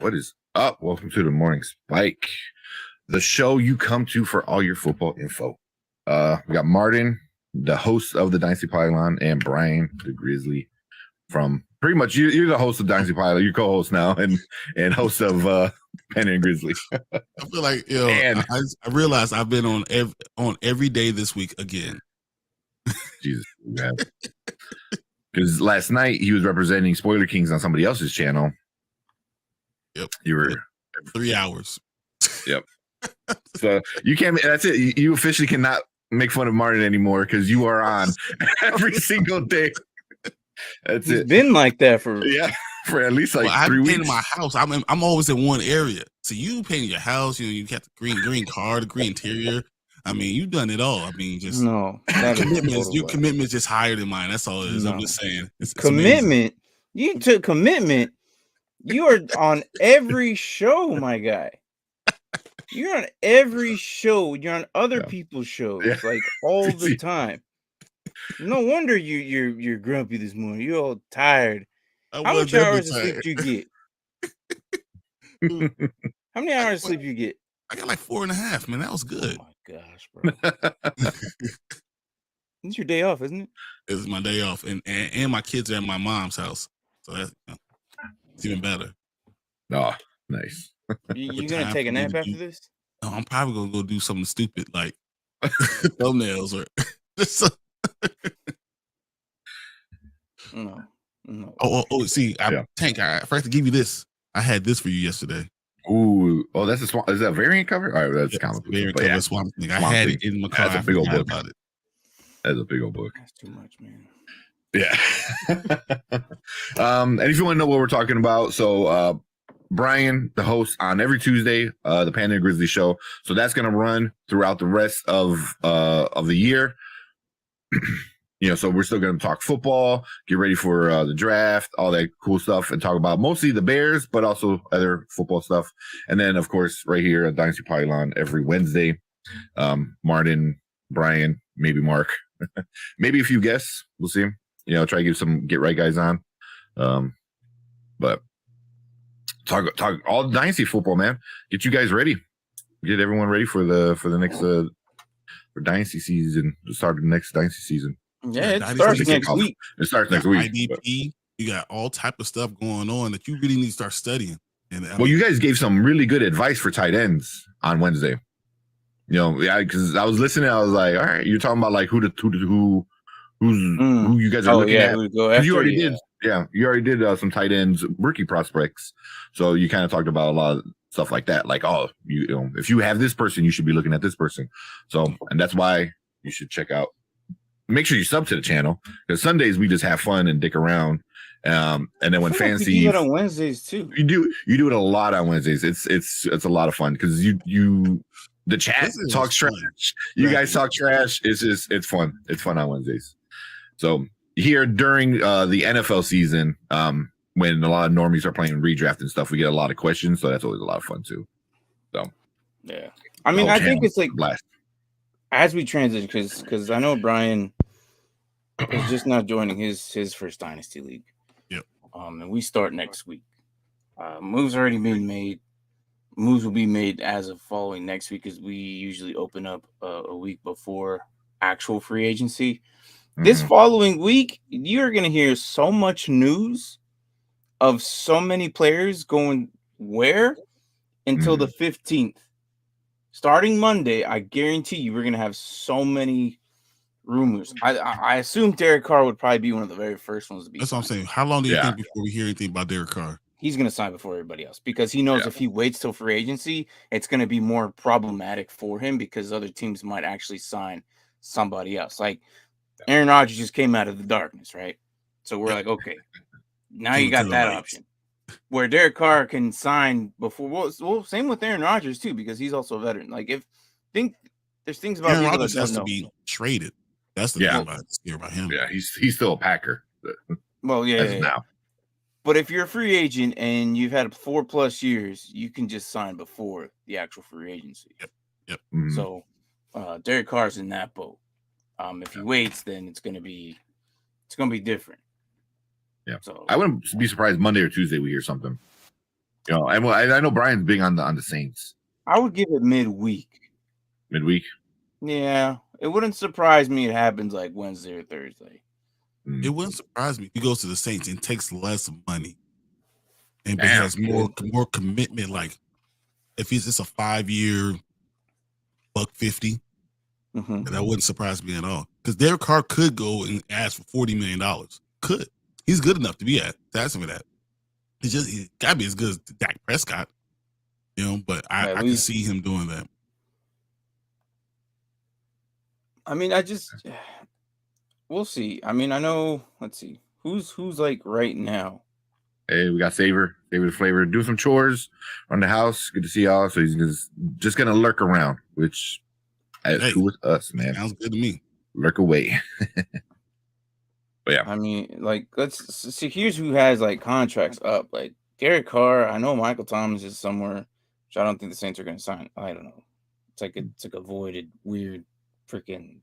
What is up? Welcome to the Morning Spike, the show you come to for all your football info. We got Martin, the host of the Dynasty Pylon, and Brian, the Grizzly, from pretty much you're the host of Dynasty Pylon. You're co-host now and host of Penn and Grizzly. I feel like I realized I've been on every day this week again. Jesus, because last night he was representing Spoiler Kings on somebody else's channel. Yep, you were 3 hours. Yep. So you can't. That's it. You officially cannot make fun of Martin anymore because you are on every single day. That's It's been like that for at least like 3 weeks. Painted my house. I'm always in one area. So you painted your house. You got the green car, the green interior. I mean, you've done it all. I mean, just your commitment's just higher than mine. That's all it is. No. I'm just saying. It's commitment. Amazing. You took commitment. You are on every show, my guy. You're on every show. You're on other people's shows, like all the time. No wonder you're grumpy this morning. You're all tired. How much hours of sleep do you get? How many hours of sleep you get? I got like 4.5, man. That was good. Oh my gosh, bro. It's your day off, isn't it? It's my day off, and my kids are at my mom's house, so that's it's even better. Oh, nice. You gonna take a nap after this? No, I'm probably gonna go do something stupid like thumbnails or. No. Oh! See, Tank. I forgot to give you this. I had this for you yesterday. Ooh, that's is that a variant cover? All right, that's comic book. Variant cover. Swamp Thing. I had it in my car. That's a big old book. That's a big old book. That's too much, man. Yeah. And if you want to know what we're talking about, so Brian, the host on every Tuesday, the Panda and Grizzly show. So that's gonna run throughout the rest of the year. So we're still going to talk football, get ready for the draft, all that cool stuff, and talk about mostly the Bears, but also other football stuff. And then, of course, right here at Dynasty Pylon every Wednesday, Martin, Brian, maybe Mark, maybe a few guests. We'll see. Try to get some get right guys on. But talk all Dynasty football, man. Get you guys ready. Get everyone ready for the next for Dynasty season. The start of the next Dynasty season. Yeah, it starts next week. It starts next week. IDP, you got all type of stuff going on that you really need to start studying. And you guys gave some really good advice for tight ends on Wednesday. Because I was listening, I was like, all right, you're talking about like who you guys are looking at. You already did. Yeah, you already did some tight ends rookie prospects. So you kind of talked about a lot of stuff like that. Like, if you have this person, you should be looking at this person. So, and that's why you should check out. Make sure you sub to the channel because Sundays we just have fun and dick around. And then when fancy, you do it on Wednesdays too. You do it a lot on Wednesdays. It's a lot of fun because the chat talks trash. You guys talk trash. It's fun. It's fun on Wednesdays. So here during the NFL season, when a lot of normies are playing redraft and stuff, we get a lot of questions. So that's always a lot of fun too. So yeah, I mean, I think it's like blast. As we transition, because I know Brian is just not joining his first Dynasty League. Yep. And we start next week. Moves already been made. Moves will be made as of following next week, because we usually open up a week before actual free agency. Mm-hmm. This following week, you're going to hear so much news of so many players going where until the 15th. Starting Monday, I guarantee you we're going to have so many rumors. I assume Derek Carr would probably be one of the very first ones to be. That's what I'm saying. How long do you think before we hear anything about Derek Carr? He's going to sign before everybody else, because he knows if he waits till free agency, it's going to be more problematic for him, because other teams might actually sign somebody else. Like Aaron Rodgers just came out of the darkness, right? So we're like, okay, now you got that option. Where Derek Carr can sign before, well, same with Aaron Rodgers too, because he's also a veteran. Like there's things about Aaron Rodgers has to be traded. That's the thing about him. Yeah, he's still a Packer. Well, now. But if you're a free agent and you've had 4+ years, you can just sign before the actual free agency. Yep. Mm-hmm. So Derek Carr's in that boat. If he waits, then it's gonna be different. Yeah. So I wouldn't be surprised Monday or Tuesday we hear something. You know, I know Brian's big on the Saints. I would give it midweek. Midweek. Yeah, it wouldn't surprise me. It happens like Wednesday or Thursday. It wouldn't surprise me if he goes to the Saints and takes less money, and but he has more commitment. Like if he's just a 5-year $150, that wouldn't surprise me at all. Because Derek Carr could go and ask for $40 million. Could. He's good enough to be asking for that. He's got to be as good as Dak Prescott, you know. But I can see him doing that. I mean, we'll see. I mean, I know. Let's see who's like right now. Hey, we got David the Flavor. Do some chores around the house. Good to see y'all. So he's just gonna lurk around, which is cool with us, man. Sounds good to me. Lurk away. But yeah, I mean, like, let's see. Here's who has like contracts up. Like Derek Carr. I know Michael Thomas is somewhere, which I don't think the Saints are going to sign. I don't know. It's like a voided, weird, freaking.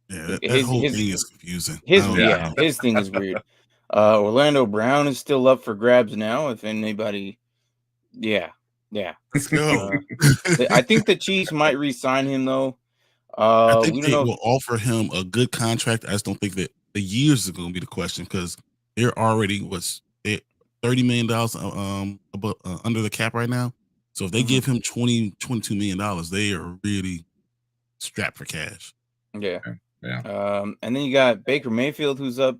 Yeah, that whole thing is confusing. His thing is weird. Orlando Brown is still up for grabs now. If anybody, Let's go. I think the Chiefs might re-sign him though. I think they will offer him a good contract. I just don't think that the years is going to be the question because they're already $30 million under the cap right now. So if they give him $22 million, they are really strapped for cash. Yeah. And then you got Baker Mayfield who's up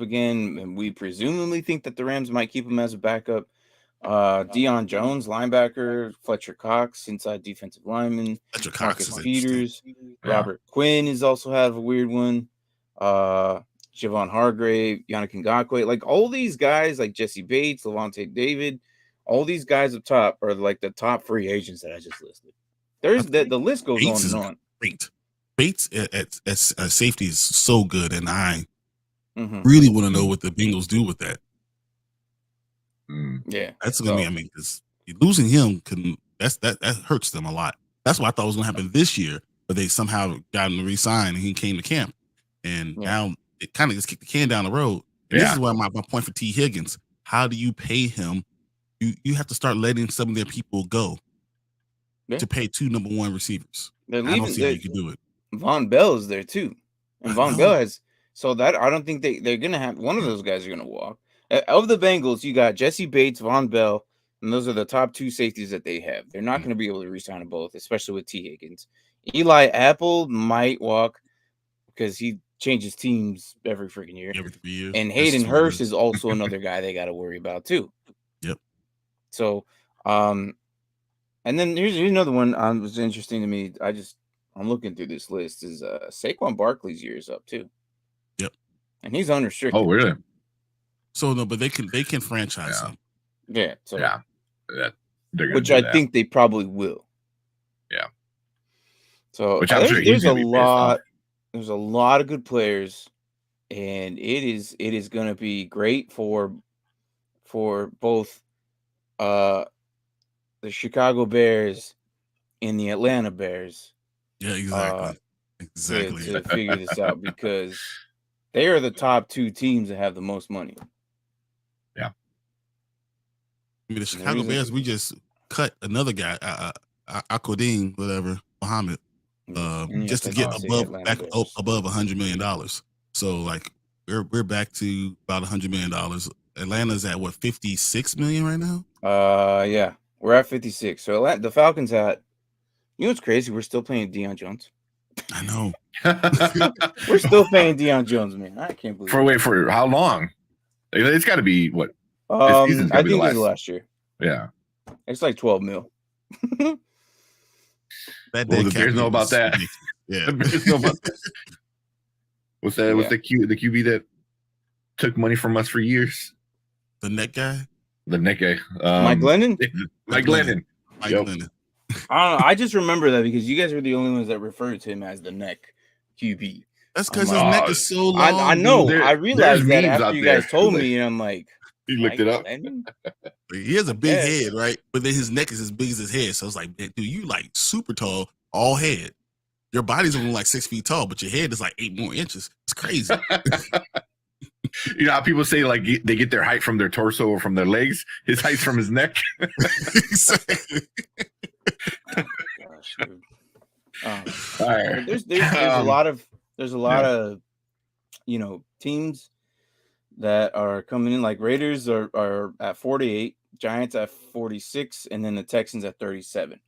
again, and we presumably think that the Rams might keep him as a backup. Deion Jones, linebacker, Fletcher Cox, inside defensive lineman, Fletcher Cox Marcus Peters, Robert Quinn is also have a weird one. Javon Hargrave, Yannick Ngakoue, like all these guys, like Jesse Bates, Levante David, all these guys up top are like the top free agents that I just listed. There's the list goes Bates on and on. Great. Bates at safety is so good, and I really want to know what the Bengals do with that. Yeah, that's gonna be. I mean, because losing him that hurts them a lot. That's what I thought was gonna happen this year, but they somehow got him to resign, and he came to camp, and now it kind of just kicked the can down the road. And this is why my point for T. Higgins. How do you pay him? You have to start letting some of their people go to pay 2 number 1 receivers. I don't see how you can do it. Von Bell is there too, and Von Bell has that. I don't think they're gonna have one of those guys are gonna walk. Of the Bengals, you got Jesse Bates, Von Bell, and those are the top 2 safeties that they have. They're not going to be able to re-sign them both, especially with T. Higgins. Eli Apple might walk because he changes teams every freaking year. Every 3 years. And Hayden Hurst is also another guy they got to worry about too. Yep. So, and then here's another one that was interesting to me. I'm looking through this list. Is Saquon Barkley's year is up too. Yep. And he's unrestricted. Oh, really? So no, but they can franchise him. Yeah. So which I think they probably will. Yeah. So there's a lot. There's a lot of good players, and it is going to be great for both the Chicago Bears and the Atlanta Bears. Yeah, exactly. To figure this out because they are the top 2 teams that have the most money. Yeah. I mean, the Chicago Bears, we just cut another guy, Akodin, whatever, Muhammad, just to get above $100 million. So like we're back to about $100 million. Atlanta's at what, 56 million right now? Yeah, we're at 56. So the Falcons at. You know what's crazy? We're still paying Deion Jones. I know. We're still paying Deion Jones, man. I can't believe. For how long? It's got to be what? I think it's last year. Yeah, it's like 12 mil. The Bears know about that. Yeah, the Bears know about that. What's that? What's the QB that took money from us for years? The neck guy. The neck guy. Mike Glennon. Mike Glennon. Mike Glennon. I don't know. I just remember that because you guys were the only ones that referred to him as the neck QB. That's because his neck is so long. I know. I realized that after you guys told me, and I'm like, he looked it up. He has a big head, right? But then his neck is as big as his head. So it's like, dude, you like super tall, all head. Your body's only like 6 feet tall, but your head is like 8 more inches. It's crazy. You know how people say like they get their height from their torso or from their legs? His height's from his neck. Exactly. Gosh, dude. All right. There's a lot of teams that are coming in. Like Raiders are at 48, Giants at 46, and then the Texans at 37.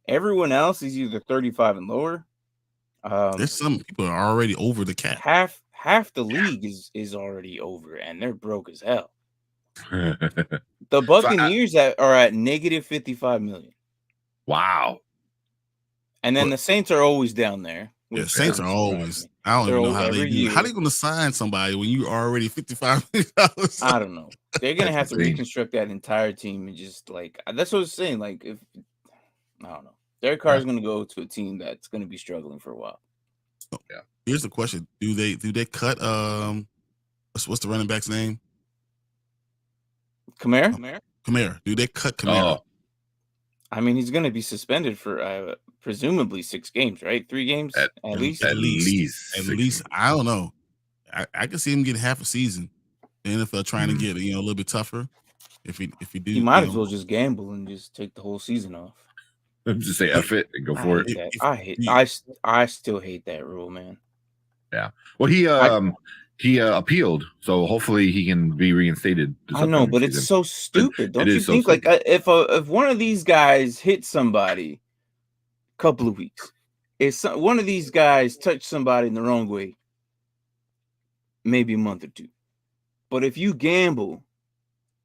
Everyone else is either 35 and lower. There's some people are already over the cap. Half the league is already over, and they're broke as hell. The Buccaneers are at negative 55 million. Wow. And then the Saints are always down there. Yeah, Saints are always. I don't even know how they do. How are they going to sign somebody when you already $55 million? I don't know. They're going to have to reconstruct that entire team and just like that's what I was saying. Like if I don't know, Derek Carr is going to go to a team that's going to be struggling for a while. Oh, yeah. Here's the question: Do they cut what's the running back's name? Kamara. Do they cut Kamara? Oh. I mean, he's going to be suspended for presumably 6 games, right? 3 games at least. At least. I don't know. I can see him getting half a season. The NFL trying to get a little bit tougher. If he do, he might as well just gamble and just take the whole season off. Just say F it and go for it. I still hate that rule, man. Yeah. Well, he appealed, so hopefully he can be reinstated. I know, but it's so stupid. Don't you think? Like, if one of these guys hits somebody, a couple of weeks, if one of these guys touched somebody in the wrong way, maybe a month or 2. But if you gamble,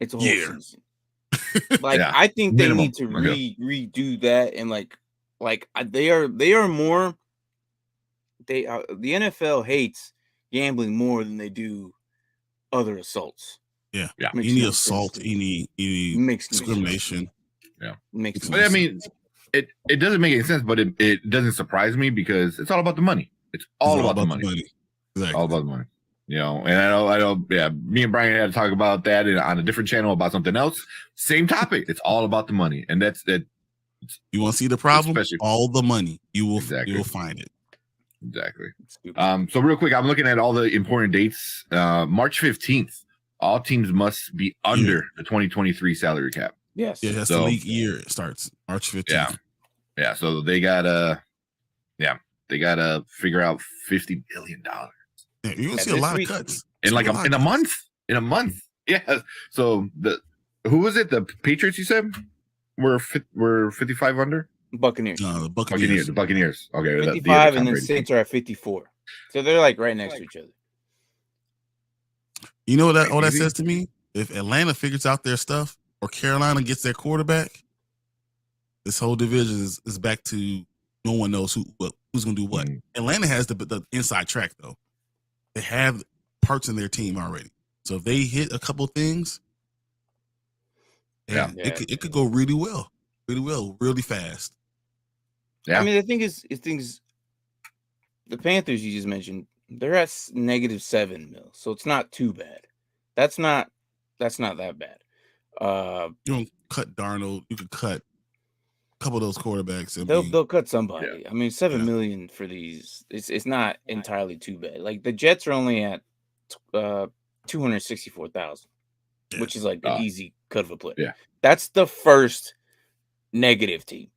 it's a whole season. Like, I think they need to redo that, and like they are more. The NFL hates gambling more than they do other assaults. Yeah. Any assault, any discrimination. Yeah. But I mean, it doesn't make any sense, but it doesn't surprise me because it's all about the money. It's all about the money. Exactly. All about the money. And I know, me and Brian had to talk about that on a different channel about something else. Same topic. It's all about the money. And that's that. You want to see the problem? All the money. You will find it. Exactly. So real quick, I'm looking at all the important dates. March 15th, all teams must be under the 2023 salary cap. Yes. Yeah, that's the league year. It starts March 15th. Yeah. So they gotta figure out $50 billion. Yeah, you're gonna see a lot of cuts. In a month. Yeah. So who was it? The Patriots, you said? Were 55 under? Buccaneers. No, the Buccaneers. The Buccaneers. Okay. 55 and then Saints are at 54. So they're like right next to each other. You know what all that says to me? If Atlanta figures out their stuff or Carolina gets their quarterback, this whole division is back to no one knows who's going to do what. Atlanta has the inside track, though. They have parts in their team already. So if they hit a couple things, it could go really well, really fast. Yeah. I mean, the thing is, the Panthers you just mentioned, they're at -7 mil, so it's not too bad. That's not that bad. You don't cut Darnold. You could cut a couple of those quarterbacks. They'll cut somebody. Yeah. I mean, $7 million for these. It's not entirely too bad. Like the Jets are only at 264,000, which is like an easy cut of a player. Yeah, that's the first negative team.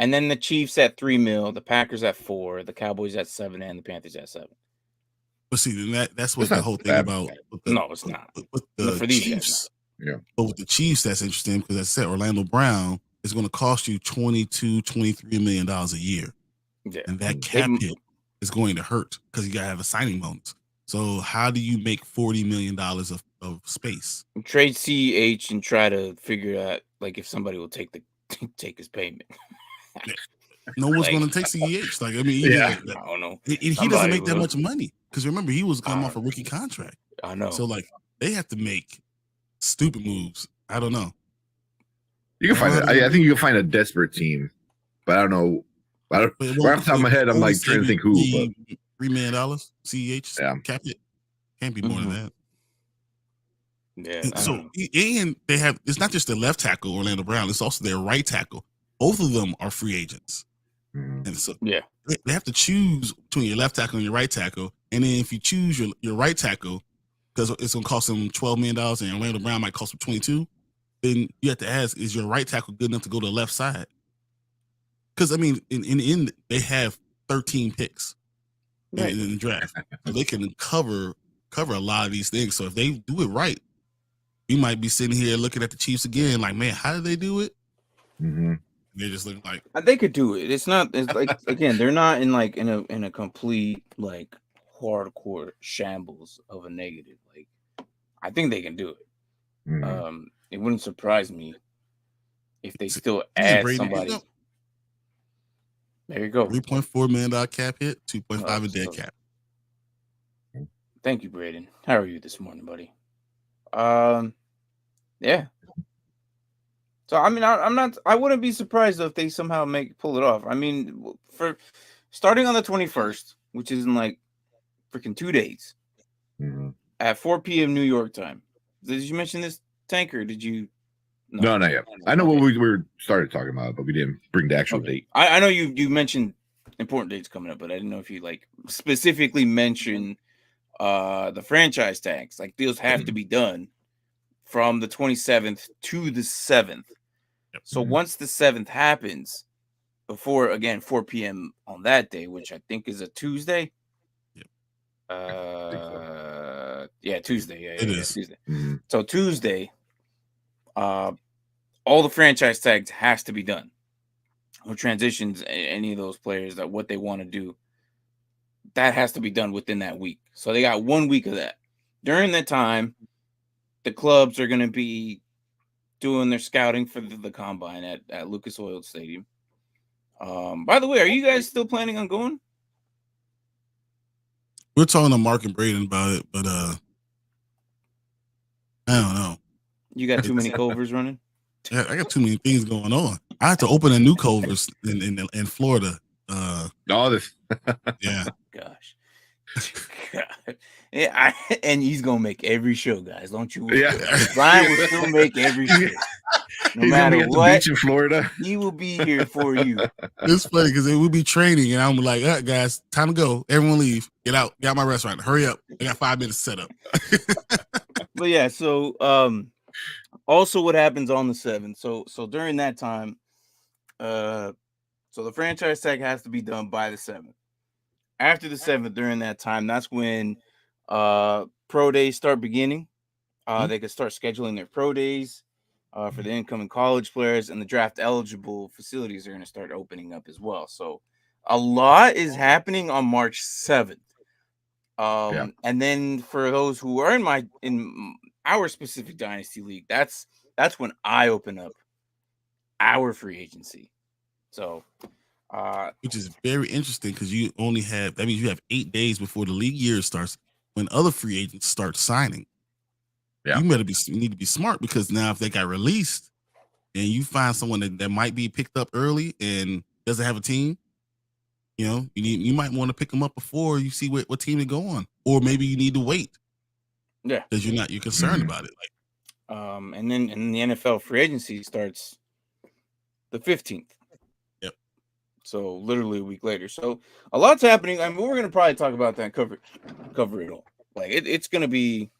And then the Chiefs at 3 mil, the Packers at 4, the Cowboys at 7, and the Panthers at 7. But see, that's what the whole thing about. No, it's not. With the for these Chiefs, guys, but with the Chiefs, that's interesting because, as I said, Orlando Brown is going to cost you $23 million a year, and that cap hit is going to hurt because you got to have a signing bonus. So, how do you make $40 million of space? Trade CEH and try to figure out like if somebody will take his payment. No one's going to take CEH. Like, I mean, I don't know. He doesn't make that much money because remember he was coming off a rookie contract. I know. So like they have to make stupid moves. I don't know. You can find it. I think you can find a desperate team, but I don't know. Right off the top of my head, I'm like trying to think who. $3 million CEH cap it can't be more than that. Yeah. So and they have. It's not just their left tackle Orlando Brown. It's also their right tackle. Both of them are free agents. And so they have to choose between your left tackle and your right tackle. And then if you choose your right tackle, because it's going to cost him $12 million and Orlando Brown might cost him 22, then you have to ask, is your right tackle good enough to go to the left side? Because, I mean, in the end, they have 13 picks in the draft. So they can cover a lot of these things. So if they do it right, we might be sitting here looking at the Chiefs again like, man, how did they do it? Mm-hmm. They're just looking like they could do it. It's not. It's like again, they're not in like in a complete like hardcore shambles of a negative. Like I think they can do it. Mm-hmm. It wouldn't surprise me if they still add somebody. There you go. $3.4 million cap hit, 2.5 a dead cap. Thank you, Braden. How are you this morning, buddy? Yeah. So I mean, I wouldn't be surprised if they somehow pull it off. I mean, for starting on the 21st, which is in like freaking 2 days, at 4 p.m. New York time. Did you mention this, Tank, or did you? No, not yet. I know what we were started talking about, but we didn't bring the actual date. I know you mentioned important dates coming up, but I didn't know if you like specifically mentioned the franchise tags. Like deals have to be done from the 27th to the 7th. So once the 7th happens, before again 4 p.m. on that day, which I think is a Tuesday. Yeah, Tuesday. Yeah, it is Tuesday. Mm-hmm. So Tuesday, all the franchise tags has to be done. Or transitions any of those players that what they want to do. That has to be done within that week. So they got 1 week of that. During that time, the clubs are going to be doing their scouting for the combine at Lucas Oil Stadium. By the way, are you guys still planning on going? We're talking to Mark and Braden about it, but I don't know. You got too many Culvers running? Yeah, I got too many things going on. I had to open a new Culver's in Florida. All this. Yeah. Gosh. God. Yeah, and he's gonna make every show, guys. Don't you worry. Yeah. Brian will still make every show. No he's matter gonna be at what, the beach in Florida. He will be here for you. It's funny because it will be training, and I'm like, all right, guys, time to go. Everyone leave. Get out. Get out my restaurant. Hurry up. I got 5 minutes set up. But yeah, so also what happens on the 7th. So during that time, so the franchise tag has to be done by the 7th. After the 7th, during that time, that's when pro days start beginning. They can start scheduling their pro days for the incoming college players, and the draft eligible facilities are going to start opening up as well. So a lot is happening on March 7th. And then for those who are in our specific Dynasty League, that's when I open up our free agency. So which is very interesting because you only have, that means you have 8 days before the league year starts when other free agents start signing. Yeah. You need to be smart, because now if they got released and you find someone that might be picked up early and doesn't have a team, you might want to pick them up before you see what team to go on, or maybe you need to wait. Yeah, because you're concerned about it. And then the NFL free agency starts the 15th. Yep. So literally a week later. So a lot's happening. I mean, we're gonna probably talk about that and cover it all. Like it's gonna be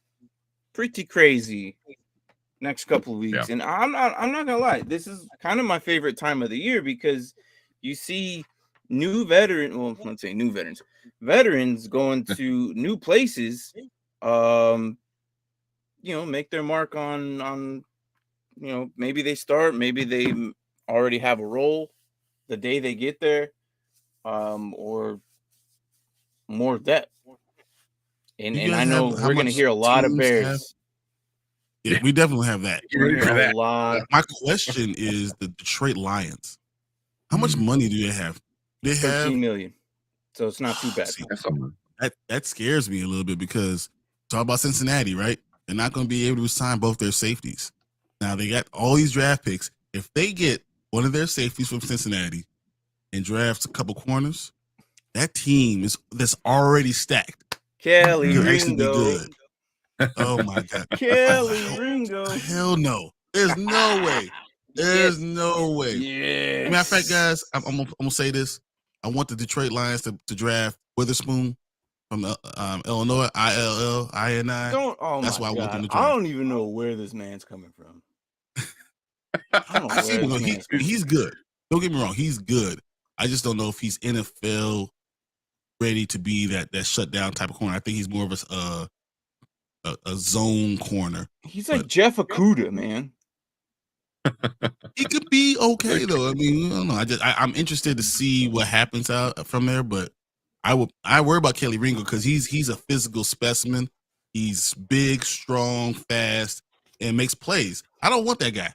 pretty crazy next couple of weeks. Yeah. And I'm not gonna lie, this is kind of my favorite time of the year, because you see new veterans going to new places, make their mark on maybe they start, maybe they already have a role the day they get there, or more depth. And I know we're going to hear a lot of Bears. Yeah, we definitely have that. A lot. My question is the Detroit Lions. How much money do they have? They have $13 million. So it's not too bad. See, that scares me a little bit, because talk about Cincinnati, right? They're not going to be able to sign both their safeties. Now they got all these draft picks. If they get one of their safeties from Cincinnati and drafts a couple corners, that team that's already stacked. Kelly Ringo. Good. Oh my God. Kelly Ringo. Hell no. There's no way. There's no way. Yeah. Matter of fact, guys, I'm gonna say this. I want the Detroit Lions to draft Witherspoon from Illinois, ILLINI. Don't. Oh That's my why I want them God! to I draft. don't even know where this man's coming from. I don't know where this man's coming he's good. Don't get me wrong, he's good. I just don't know if he's NFL ready to be that shutdown type of corner. I think he's more of a zone corner. He's like Jeff Okuda, man. He could be okay though. I mean, I don't know. I'm interested to see what happens out from there, but I worry about Kelly Ringo because he's a physical specimen. He's big, strong, fast, and makes plays. I don't want that guy.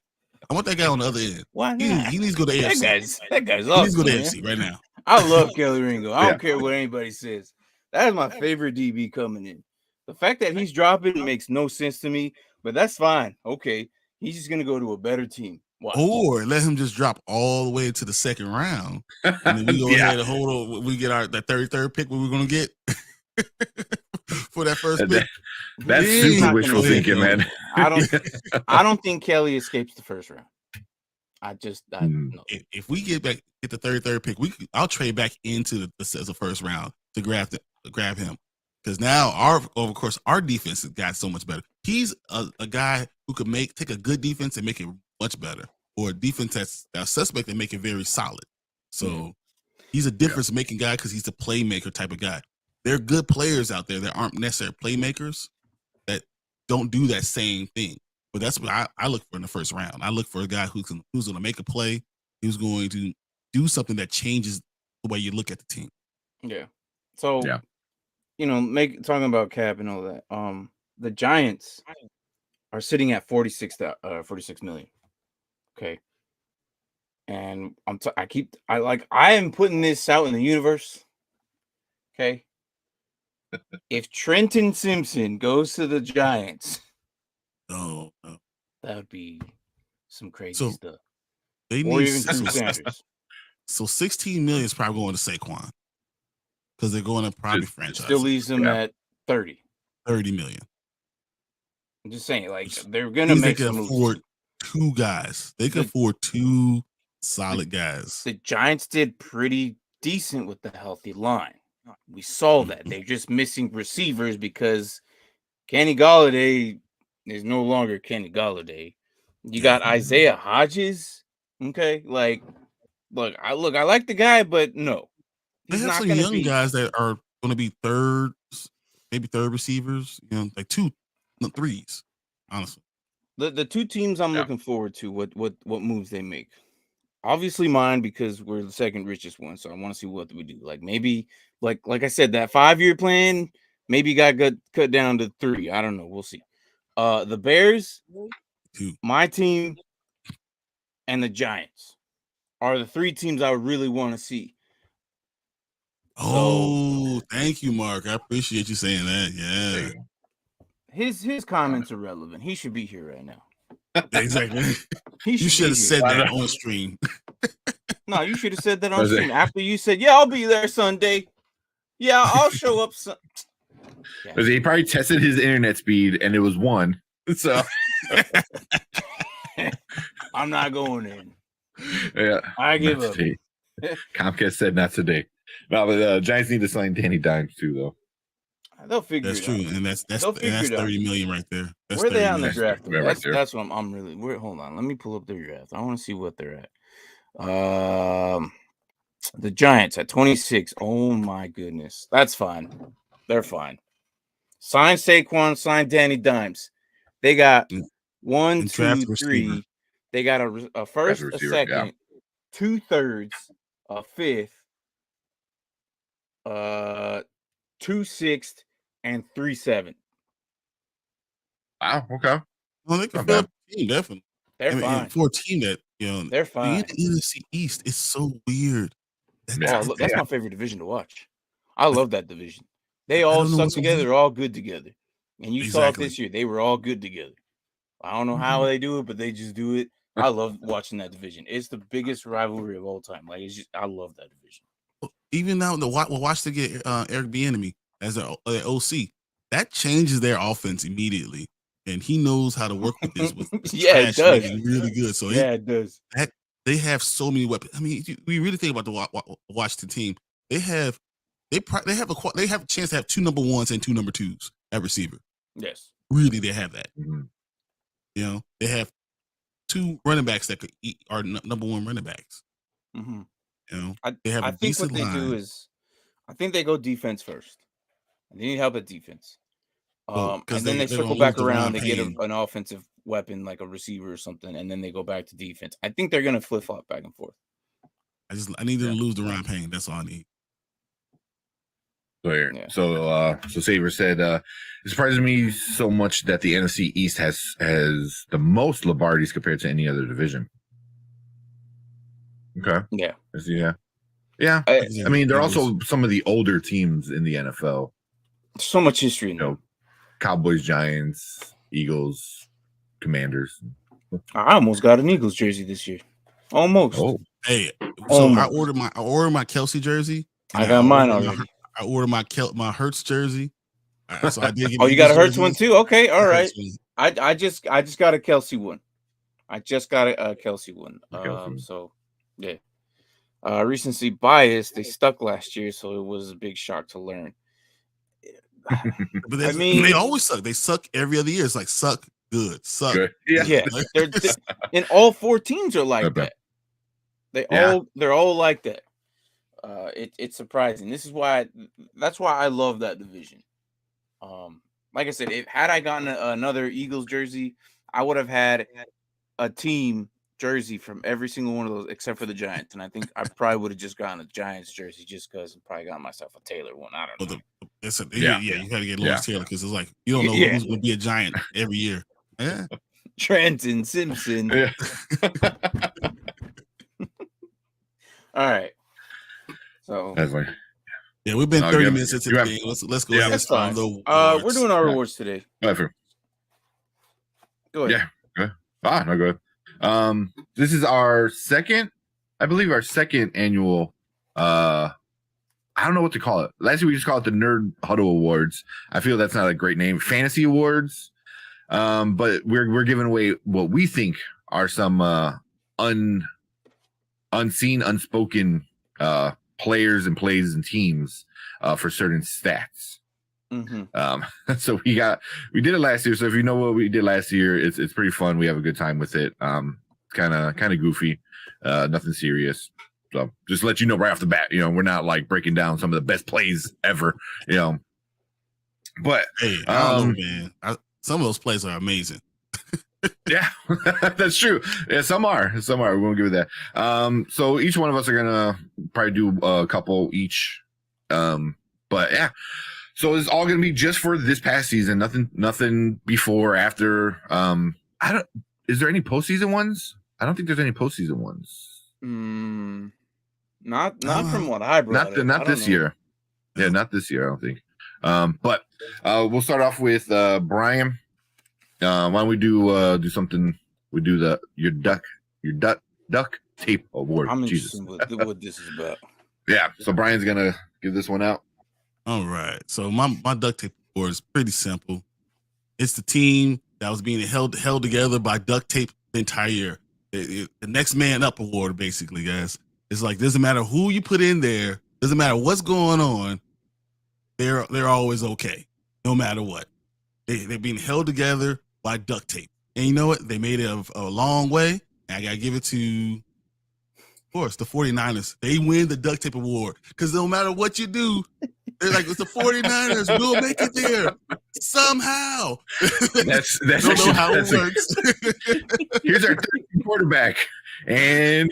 I want that guy on the other end. Why not? He needs to go to AFC. That guy's awesome. He needs to go to AFC right now. I love Kelly Ringo. I don't care what anybody says. That is my favorite DB coming in. The fact that he's dropping makes no sense to me, but that's fine. Okay, he's just gonna go to a better team. Watch. Or let him just drop all the way to the second round, and then we go ahead and hold on. We get that 33rd pick. What we're gonna get for that first pick? That's super wishful thinking, man. I don't think Kelly escapes the first round. No. If we get the 33rd pick, I'll trade back into the first round to grab him, because now our defense has got so much better. He's a guy who could take a good defense and make it much better, or a defense that's suspect and make it very solid. So he's a difference making guy because he's a playmaker type of guy. There are good players out there that aren't necessarily playmakers that don't do that same thing. But that's what I look for in the first round. I look for a guy who's going to make a play, who's going to do something that changes the way you look at the team. Yeah. So, talking about cap and all that. The Giants are sitting at 46 million. Okay. And I am putting this out in the universe. Okay. If Trenton Simpson goes to the Giants, no, that would be some crazy stuff. They need so 16 million is probably going to Saquon because they're going to probably franchise. Still leaves them at 30 million. I'm just saying, they're gonna make some moves. Afford two guys. They can afford two solid guys. The Giants did pretty decent with the healthy line. We saw that. They're just missing receivers because Kenny Golladay is no longer Kenny Golladay. You got Isaiah Hodges. Okay, look, I like the guy, but no. They have some young guys that are going to be maybe third receivers. Like threes, honestly. The two teams I'm looking forward to, what moves they make. Obviously mine, because we're the second richest one, so I want to see what we do. Maybe, like I said, that 5-year plan maybe got cut down to 3. I don't know. We'll see. The Bears, my team, and the Giants are the 3 teams I really want to see. Oh, thank you, Mark. I appreciate you saying that. Yeah. His comments are relevant. He should be here right now. Exactly. You should have said that on stream. No, you should have said that on stream after you said, "Yeah, I'll be there Sunday. Yeah, I'll show up." Because he probably tested his internet speed and it was 1. So I'm not going in. Yeah, I give up. Comcast said not today. No, but Giants need to sign Danny Dimes too, though. They'll figure that's it true, out. And that's 30 million right there. That's where they at in the draft? That's what I'm really. Hold on, let me pull up their draft. I want to see what they're at. The Giants at 26. Oh my goodness, that's fine. They're fine. Sign Saquon. Sign Danny Dimes. They got 1, 2, 3. They got a first, a second, 2 thirds, a fifth, 2 sixths, and 3 7. Wow. Okay. Well, they can fill up the team, definitely. They're fine. For a team that they're fine. The NFC East is so weird. That's my favorite division to watch. I love that division. They all stuck together. They're all good together. And you saw it this year. They were all good together. I don't know how they do it, but they just do it. I love watching that division. It's the biggest rivalry of all time. I love that division. Even now, watch to get Eric Bieniemy as their OC. That changes their offense immediately, and he knows how to work with this. It does. Really good. So it does. They have so many weapons. I mean, we really think about the Washington team. They they have a chance to have 2 number 1s and 2 number 2s at receiver. Yes, really, they have that. Mm-hmm. You know, they have 2 running backs that are number 1 running backs. Mm-hmm. You know, I think what they do is, I think they go defense first. And they need help at defense. And then they circle back around. They get an offensive weapon like a receiver or something, and then they go back to defense. I think they're gonna flip flop back and forth. I need them to lose Deron Payne. That's all I need. So Saver said, it surprises me so much that the NFC East has the most Lombardis compared to any other division. Okay. Yeah. I mean, they're also some of the older teams in the NFL. So much history in them. Cowboys, Giants, Eagles, Commanders. I almost got an Eagles jersey this year. Almost. Oh, hey. So I ordered my Kelsey jersey. I got mine already. I ordered my Hurts jersey. So I did get you got a Hurts one too? Okay, all right. I just got a Kelsey one. I just got a Kelsey one. So yeah. Recency bias, they stuck last year, so it was a big shock to learn. But I mean, they always suck. They suck every other year. It's like suck good, suck. Good. Yeah. And all 4 teams are like that. They're all like that. It's surprising. That's why I love that division. Like I said, had I gotten another Eagles jersey, I would have had a team jersey from every single one of those except for the Giants, and I think I probably would have just gotten a Giants jersey just because and probably got myself a Taylor one. I don't know. You got to get Lawrence Taylor because it's like you don't know who's going to be a Giant every year. Yeah, Trenton Simpson. Yeah. All right. So yeah, we've been 30 minutes into the game. Let's go ahead and start. We're doing our rewards today. Go ahead. Yeah. No good. This is our second annual I don't know what to call it. Last year we just called it the Nerd Huddle Awards. I feel that's not a great name. Fantasy Awards. But we're giving away what we think are some unseen, unspoken players and plays and teams for certain stats. Mm-hmm. So we did it last year. So if you know what we did last year, it's pretty fun. We have a good time with it. Kind of goofy, nothing serious. So just to let you know right off the bat, we're not like breaking down some of the best plays ever, But hey, I don't know, man. Some of those plays are amazing. Yeah, that's true. Yeah, some are. We won't give it that. So each one of us are gonna probably do a couple each. But yeah. So it's all gonna be just for this past season. Nothing before, after. Is there any postseason ones? I don't think there's any postseason ones. Not from what I brought. Not this year. Yeah, not this year. I don't think. But we'll start off with Brian. Why don't we do something? We do your duck tape award. I'm interested what this is about. Yeah. So Brian's gonna give this one out. All right. So my duct tape award is pretty simple. It's the team that was being held together by duct tape the entire year. The next man up award, basically, guys. It's like doesn't matter who you put in there, doesn't matter what's going on. They're always okay, no matter what. They're being held together by duct tape, and you know what? They made it a long way. And I gotta give it to, of course, the 49ers. They win the duct tape award because no matter what you do, they're like, it's the 49ers. We'll make it there somehow. That's don't know how it works. Here's our third quarterback and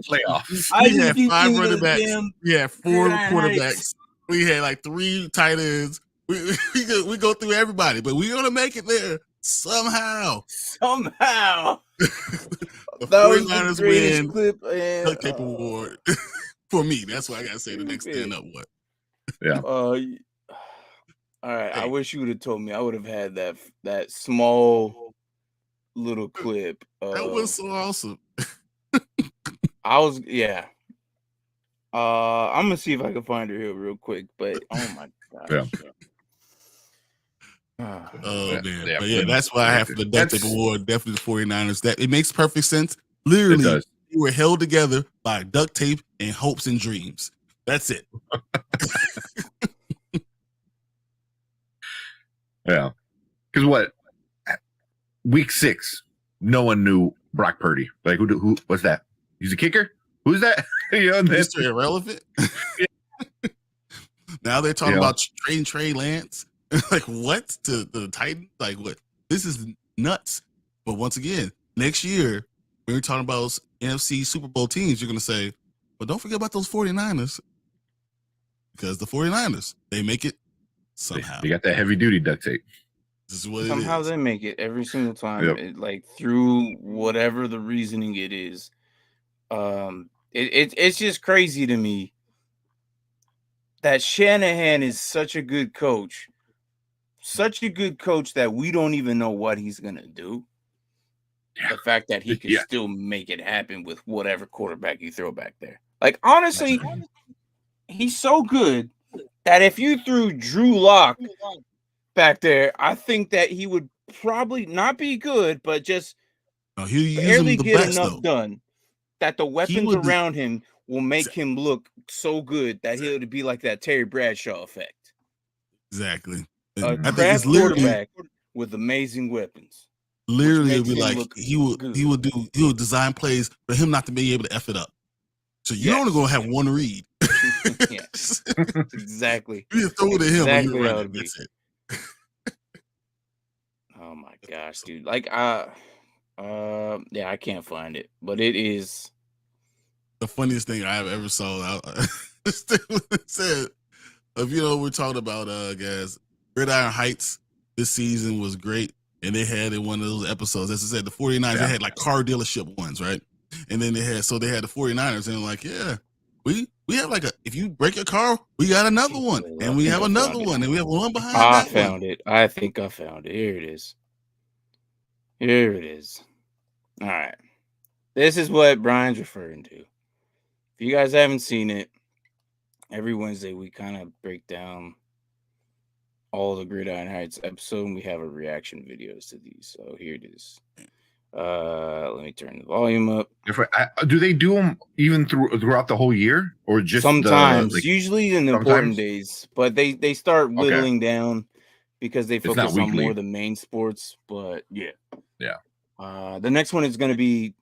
playoffs. We had 5 running backs. We had 4 quarterbacks. We had like 3 tight ends. We go through everybody, but we're gonna make it there somehow. Somehow. The 49ers win duct tape award for me. That's why I gotta say the next stand up one. Yeah. All right. Hey. I wish you would have told me. I would have had that small little clip. That was so awesome. I'm gonna see if I can find her here real quick. But oh my gosh. Yeah. Man. Yeah, but yeah, that's why I have for the duct tape award. Definitely the 49ers. That it makes perfect sense. Literally, we were held together by duct tape and hopes and dreams. That's it. Yeah. Because what? Week 6, no one knew Brock Purdy. Like, who what's that? He's a kicker? Who's that? Mr. Irrelevant? Now they're talking about trading Trey Lance. Like, what? To the Titans? Like, what? This is nuts. But once again, next year, when we're talking about NFC Super Bowl teams, you're going to say, but don't forget about those 49ers. Because the 49ers, they make it somehow. They got that heavy duty duct tape. This is what somehow it is. They make it every single time, like through whatever the reasoning it is. It's just crazy to me that Shanahan is such a good coach that we don't even know what he's gonna do. Yeah. The fact that he can still make it happen with whatever quarterback you throw back there. Like, honestly, he's so good that if you threw Drew Lock back there, I think that he would probably not be good, but just barely get enough done that the weapons around him will make him look so good that he'll be like that Terry Bradshaw effect. Exactly. A craft quarterback with amazing weapons. Literally, it'd be like he would design plays for him not to be able to F it up. So you're only gonna have one read. Yes, exactly. You throw it at him. Exactly how it be. Oh my gosh, dude! Like, I can't find it, but it is the funniest thing I have ever saw. Said, if we're talking about guys, Gridiron Heights this season was great, and they had in one of those episodes, as I said, the 49ers they had like car dealership ones, right? And then they had the 49ers, and like, we have like if you break a car, we got another one, and we have another one, and we have one behind. I found it. I think I found it. Here it is. Here it is. All right. This is what Brian's referring to. If you guys haven't seen it, every Wednesday we kind of break down all the Gridiron Heights episode, and we have a reaction videos to these. So here it is. Let me turn the volume up. Do they do them even throughout the whole year, or just sometimes? Usually in the important days, but they start whittling down because they focus on more the main sports. But yeah. The next one is going to be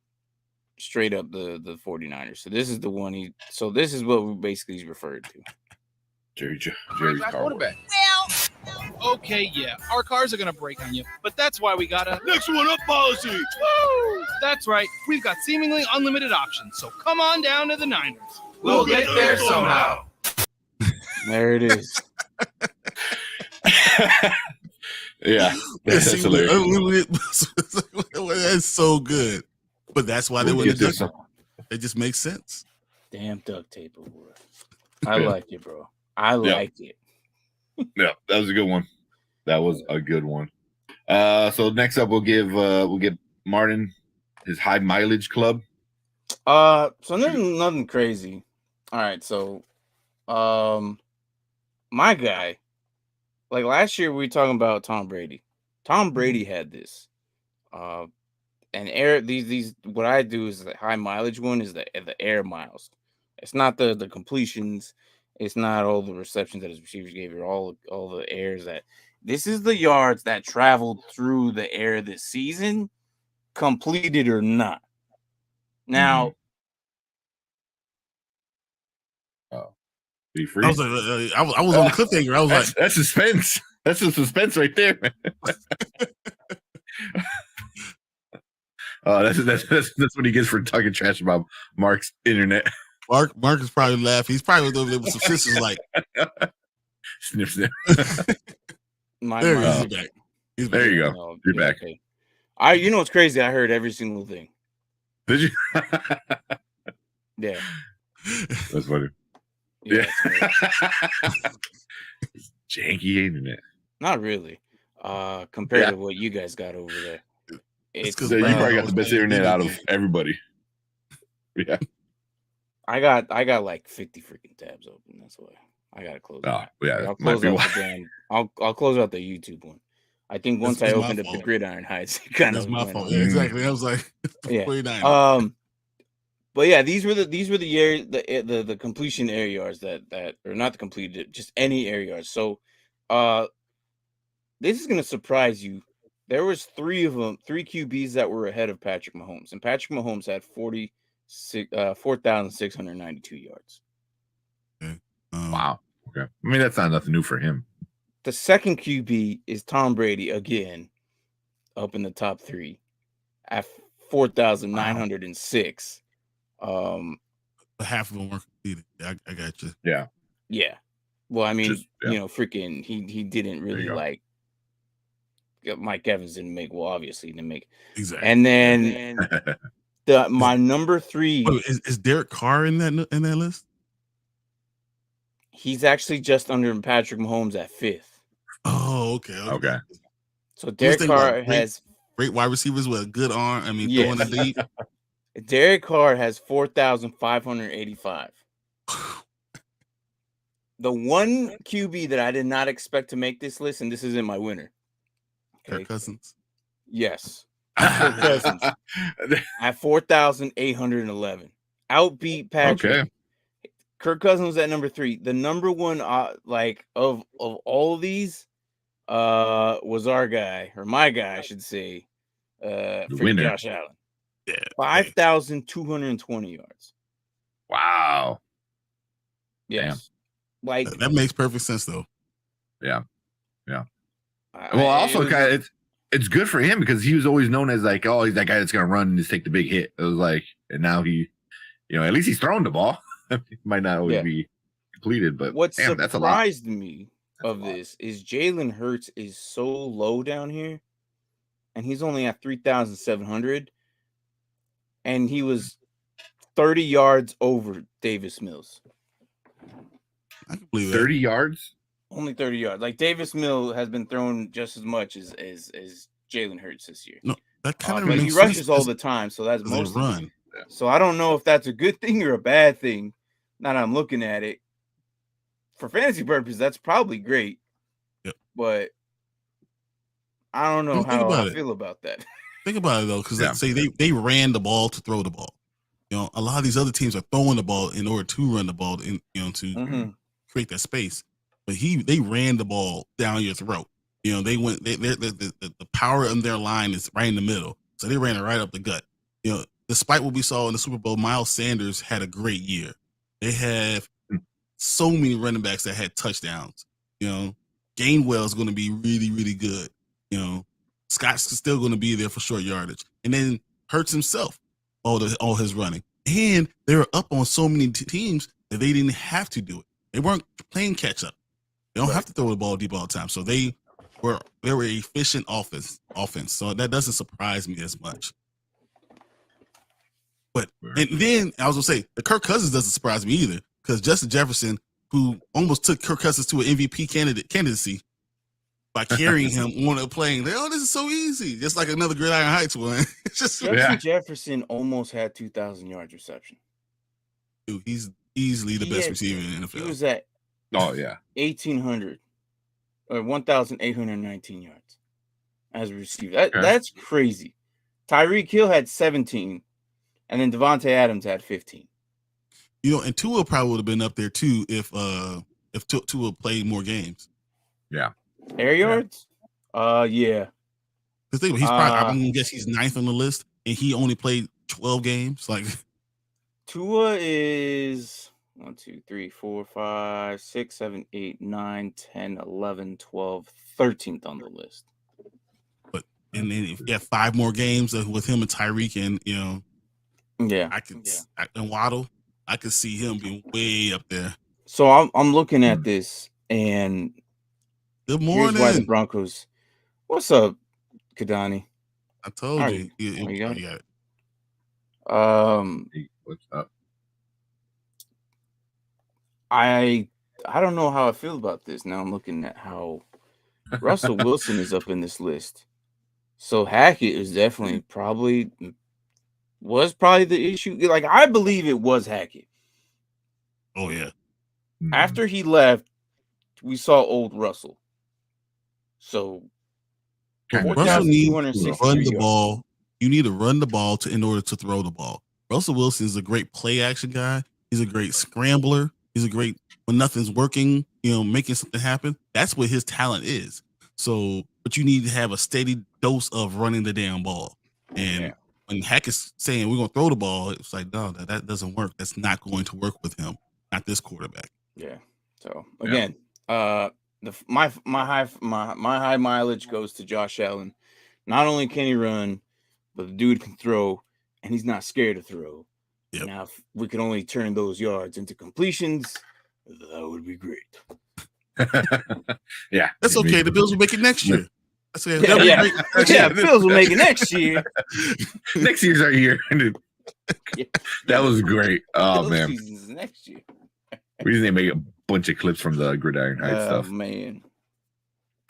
straight up the 49ers. So this is the one this is what we basically is referred to. Jerry's quarterback. Well, okay, yeah, our cars are gonna break on you, but that's why we got a next one up policy. Woo! That's right, we've got seemingly unlimited options, so come on down to the Niners. We'll get there somehow. There it is. Yeah, that's hilarious. That's so good, but that's why they wouldn't do it. It just makes sense. Damn duct tape, boy. I like it, bro. I like it. Yeah, that was a good one. That was a good one. So next up, we'll give Martin his high mileage club. So nothing crazy. All right, so my guy, like last year we were talking about Tom Brady. Tom Brady had this. And these what I do is the high mileage one is the air miles. It's not the completions. It's not all the receptions that his receivers gave you, all the airs that. This is the yards that traveled through the air this season, completed or not. Now, be free. I was on the cliffhanger. I was like, that's suspense. That's the suspense right there, man. That's what he gets for talking trash about Mark's internet. Mark is probably laughing. He's probably over there with some sisters like snip snip. He's back. There you go. You're back. Okay. You know what's crazy? I heard every single thing. Did you? Yeah. That's funny. Yeah. Janky internet. Not really. Compared to what you guys got over there. It's because you probably got the best internet out of everybody. Yeah. I got like 50 freaking tabs open. That's why I gotta close. Oh, yeah. I'll close out I'll close out the YouTube one. I think once I opened up the Gridiron Heights, it kind of my fault. Yeah, exactly. I was like, yeah. But yeah, these were the completion air yards that or not the completed, just any air yards. So this is gonna surprise you. There was three QBs that were ahead of Patrick Mahomes, and Patrick Mahomes had 4,692 yards. Okay. Wow. Okay. I mean, that's not nothing new for him. The second QB is Tom Brady again, up in the top three at 4,906. Half of them weren't completed. I got you. Yeah. Yeah. Well, I mean, yeah. freaking he didn't really like Mike Evans didn't make. Well, obviously he didn't make. Exactly. And then my number 3 is Derek Carr in that list? He's actually just under Patrick Mahomes at 5th. Oh, okay. So Derek Carr has great wide receivers with a good arm. I mean, throwing the deep. Derek Carr has 4,585. The one QB that I did not expect to make this list, and this isn't my winner. Kirk Cousins. Yes. Kirk Cousins at 4,811. Outbeat Patrick. Okay. Kirk Cousins was at number 3. The number one, of all of these, was our guy, or my guy, I should say, Josh Allen. Yeah, 5,220 yards. Wow. Yes. Damn. That makes perfect sense, though. Yeah. Well, also kind of it's good for him because he was always known as like, oh, he's that guy that's gonna run and just take the big hit. It was like, and now he, at least he's throwing the ball. It might not always be completed, but what damn, that's a lot. Surprised me of this is Jalen Hurts is so low down here, and he's only at 3,700, and he was 30 yards over Davis Mills. I can believe 30 yards. Only 30 yards. Like Davis Mills has been thrown just as much as Jalen Hurts this year. No, that kind of but he rushes all the time, so that's most run. So I don't know if that's a good thing or a bad thing. Now that I'm looking at it, for fantasy purposes, that's probably great. Yep. But I don't know how I feel about that. Think about it though, because let's say they ran the ball to throw the ball. A lot of these other teams are throwing the ball in order to run the ball to create that space. But they ran the ball down your throat. They went. The power in their line is right in the middle, so they ran it right up the gut. Despite what we saw in the Super Bowl, Miles Sanders had a great year. They have so many running backs that had touchdowns. Gainwell's going to be really, really good. Scott's still going to be there for short yardage, and then Hurts himself, all his running, and they were up on so many teams that they didn't have to do it. They weren't playing catch up. They don't have to throw the ball deep all the time. So they were efficient offense. So that doesn't surprise me as much. But and then I was gonna say the Kirk Cousins doesn't surprise me either, because Justin Jefferson, who almost took Kirk Cousins to an MVP candidacy by carrying him on a plane, this is so easy, just like another Gridiron Heights one. Justin Jefferson almost had 2,000 yards reception. Dude, he's easily the best receiver in the NFL. He was at 1,800 or 1,819 yards as a receiver. That's crazy. Tyreek Hill had 17, and then Devontae Adams had 15. And Tua probably would have been up there too if Tua played more games. Yeah. Air yards? Yeah. Because he's probably, I'm gonna guess he's 9th on the list, and he only played 12 games. Like Tua is 1, 2, 3, 4, 5, 6, 7, 8, 9, 10, 11, 12, 13th on the list. But and then if you have 5 more games with him and Tyreek and and Waddle, I could see him being way up there. So I'm looking at this, and good morning. Here's why the Broncos. What's up, Kadani? I told you. You got it. What's up? I don't know how I feel about this. Now I'm looking at how Russell Wilson is up in this list. So Hackett is definitely probably the issue. Like, I believe it was Hackett. Oh yeah. After he left, we saw old Russell. So Russell needs to run the ball. You need to run the ball in order to throw the ball. Russell Wilson is a great play action guy. He's a great scrambler. He's a great when nothing's working, making something happen. That's what his talent is. So, but you need to have a steady dose of running the damn ball. And when Hack is saying we're gonna throw the ball, it's like, no, that doesn't work. That's not going to work with him. Not this quarterback. Yeah. So again, my high mileage goes to Josh Allen. Not only can he run, but the dude can throw, and he's not scared to throw. Yep. Now, if we could only turn those yards into completions, that would be great. Yeah, that's okay. The Bills will make it next year. That's okay. The Bills will make it next year. Next year's our year. That was great. Oh man, season's next year. We just need to make a bunch of clips from the Gridiron Heights stuff. Man.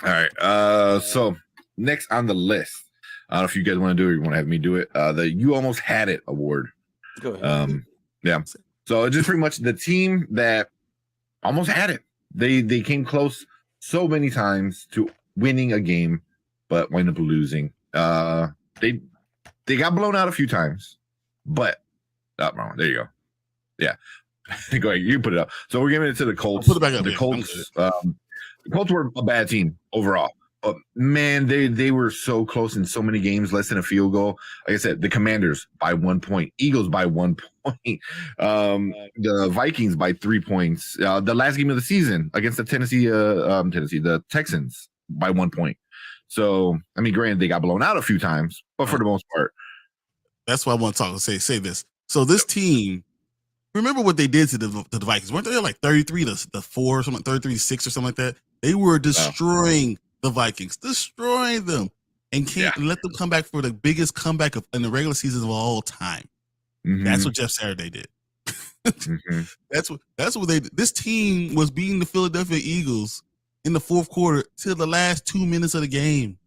All right. So next on the list, I don't know if you guys want to do it or you want to have me do it. The You Almost Had It award. Go ahead. Yeah. So just pretty much the team that almost had it. They came close so many times to winning a game, but wind up losing. They got blown out a few times, but wrong. There you go. Yeah. Go ahead. You put it up. So we're giving it to the Colts. I'll put it back up. The Colts. The Colts were a bad team overall. But man, they were so close in so many games, less than a field goal. Like I said, the Commanders by 1 point, Eagles by 1 point, the Vikings by 3 points. The last game of the season against the the Texans by 1 point. So I mean, granted, they got blown out a few times, but for the most part, that's why I want to talk. Say this. So this team, remember what they did to the Vikings? Weren't they like 33-4 or something, 33-6 or something like that? They were destroying the Vikings, destroying them, and can't let them come back for the biggest comeback in the regular season of all time. Mm-hmm. That's what Jeff Saturday did. Mm-hmm. That's what they did. This team was beating the Philadelphia Eagles in the fourth quarter till the last 2 minutes of the game.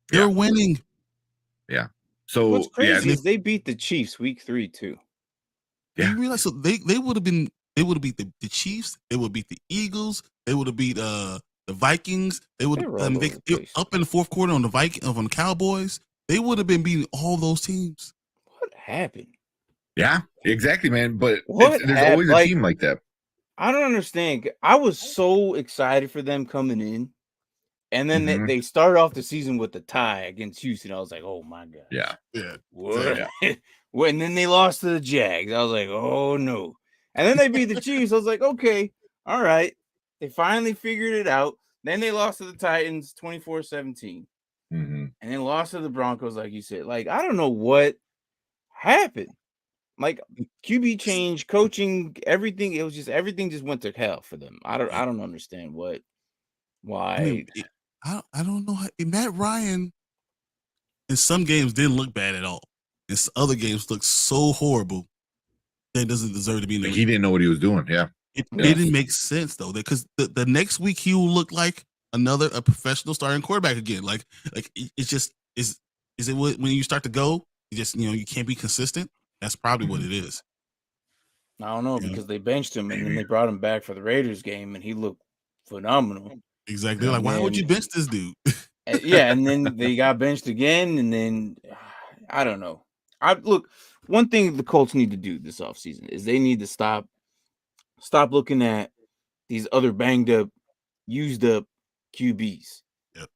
They're winning. Yeah. So what's crazy is they beat the Chiefs week 3 too. Yeah. You realize so they would have beat the Chiefs. They would beat the Eagles. They would have beat the Vikings. They would they up in the fourth quarter on the Cowboys. They would have been beating all those teams. What happened? Yeah, exactly, man. But there's always a team like that. I don't understand. I was so excited for them coming in, and then they started off the season with the tie against Houston. I was like, oh my god. Yeah. What? Yeah. And then they lost to the Jags. I was like, oh no. And then they beat the Chiefs. I was like, okay, all right. They finally figured it out. Then they lost to the Titans 24-17. Mm-hmm. And then lost to the Broncos, like you said. Like, I don't know what happened. Like, QB change, coaching, everything. It was just everything just went to hell for them. I don't understand why. I mean, I don't know. Matt Ryan in some games didn't look bad at all. In other games looked so horrible that it doesn't deserve to be in the league. He didn't know what he was doing. Yeah. It didn't make sense though, because the next week he will look like a professional starting quarterback again. Like it's just is it when you start to go, you just you can't be consistent. That's probably what it is. I don't know because they benched him and then they brought him back for the Raiders game and he looked phenomenal. Exactly. They're like, why would you bench this dude? And then they got benched again, and then I don't know. Look, one thing the Colts need to do this offseason is they need to stop looking at these other banged up, used up QBs.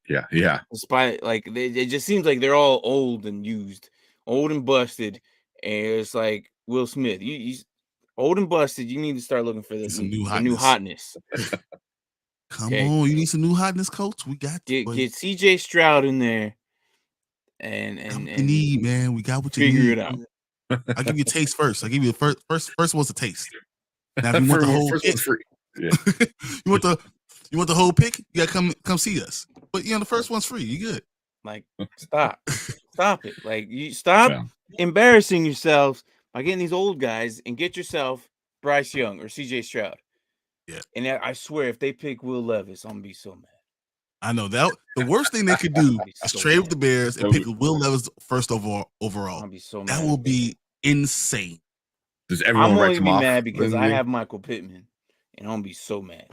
Yeah. Despite it just seems like they're all old and used, old and busted, and it's like Will Smith. He's old and busted. You need to start looking for the new hotness. Come on, you need some new hotness, Coach. We got get CJ Stroud in there, and you need, man. We got what you figure need. it out. I'll give you a taste first. I'll give you the first one's a taste. Now, if you want the whole pick, free. Yeah. you want the whole pick, you gotta come see us. But the first one's free. You good? Like, stop it. Like, you stop embarrassing yourselves by getting these old guys and get yourself Bryce Young or CJ Stroud. Yeah. And I swear, if they pick Will Levis, I'm gonna be so mad. I know that the worst thing they could do is trade with the Bears and pick Will Levis first overall. I'll be so mad. That will be insane. Does everyone I'm write only him be off? mad because I have Michael Pittman, and I'm gonna be so mad.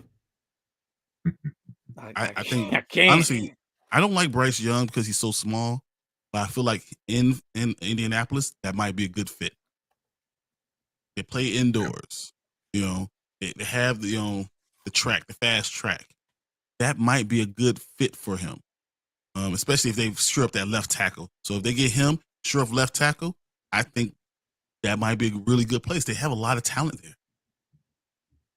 I think I can't. honestly, I don't like Bryce Young because he's so small. But I feel like in Indianapolis, that might be a good fit. They play indoors. You know, they have the track, the fast track. That might be a good fit for him, especially if they sure up that left tackle. So if they get him sure up left tackle, I think that might be a really good place. They have a lot of talent there.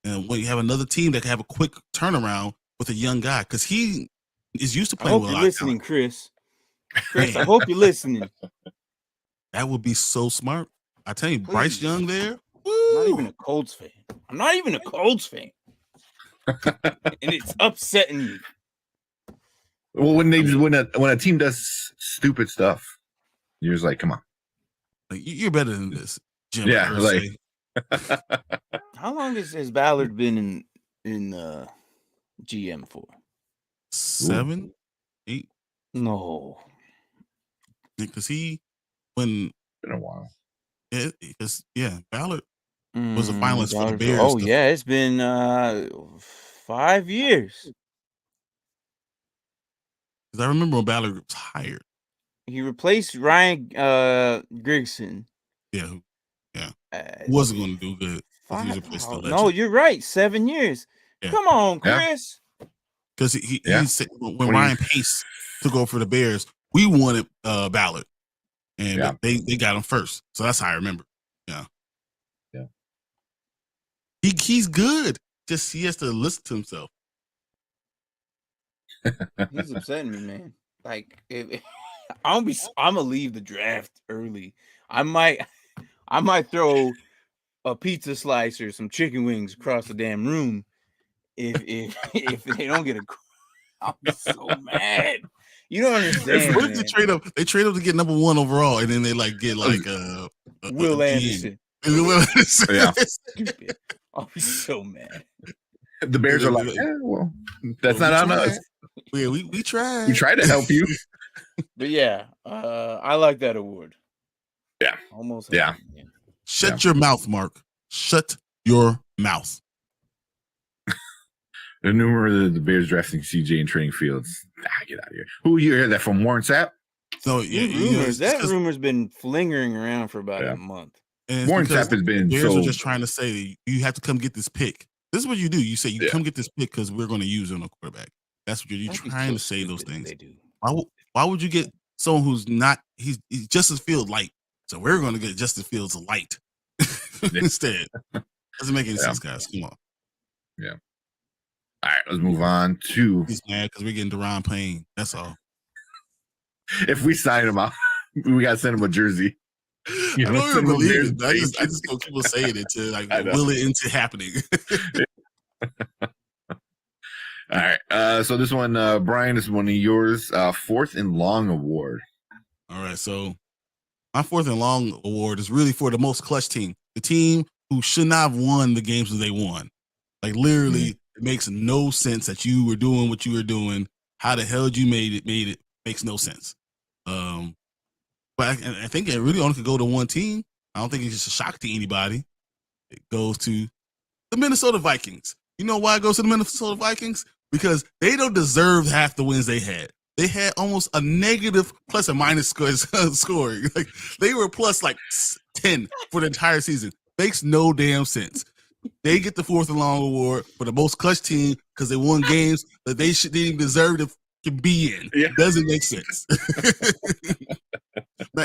And when you have another team that can have a quick turnaround with a young guy, because he is used to playing with a lot of talent. Chris. I hope you're listening. That would be so smart. I tell you, Bryce Young there. I'm not even a Colts fan. And it's upsetting you. Well, when a team does stupid stuff, you're just like, come on. Like, you're better than this, Jim. Yeah, like. How long has Ballard been in GM for? 7, 8. No, because been a while. Ballard was a finalist for the Bears. Oh yeah, it's been 5 years. Because I remember when Ballard was hired. He replaced Ryan Grigson. Yeah. He wasn't going to do good. No, you're right. 7 years. Yeah. Come on, Chris. Because he said when Ryan Pace took over for the Bears, we wanted Ballard, and they got him first. So that's how I remember. Yeah. He's good. Just he has to listen to himself. He's upsetting me, man. Like I'm gonna leave the draft early. I might throw a pizza slice or some chicken wings across the damn room if they don't get a. I'll be so mad. You don't understand. What did they trade up? They trade up to get number 1 overall, and then they get Will Anderson. Yeah. Stupid. I'll be so mad. The Bears are like, well, that's not on us. Yeah, we tried. We tried to help you. But yeah, I like that award. Yeah. Almost. Yeah. Shut your mouth, Mark. Shut your mouth. The rumor the Bears drafting CJ in training fields. Get out of here. Who you heard that from? Warren Sapp? So that rumor's been flingering around for about a month. And Warren Sapp has been. The Bears are just trying to say you have to come get this pick. This is what you do. You say you come get this pick because we're going to use it on a quarterback. That's what you're trying to say. Those things. They do. Why would you get someone who's not? He's Justice Fields light. So we're going to get Justice Fields light instead. Doesn't make any sense, guys. Come on. Yeah. All right, let's move on to. He's mad because we're getting Deron Payne. That's all. If we sign him out, we got to send him a jersey. I don't even believe it. I just don't keep saying it to will it into happening. All right. So this one, Brian, is one of yours. 4th and long award. All right. So my 4th and long award is really for the most clutch team. The team who should not have won the games that they won. Like literally, it makes no sense that you were doing what you were doing. How the hell you made it makes no sense. But I think it really only could go to one team. I don't think it's just a shock to anybody. It goes to the Minnesota Vikings. You know why it goes to the Minnesota Vikings? Because they don't deserve half the wins they had. They had almost a negative plus or minus scoring. Like they were plus 10 for the entire season. Makes no damn sense. They get the 4th and long award for the most clutch team because they won games that they didn't even deserve to be in. Yeah. Doesn't make sense.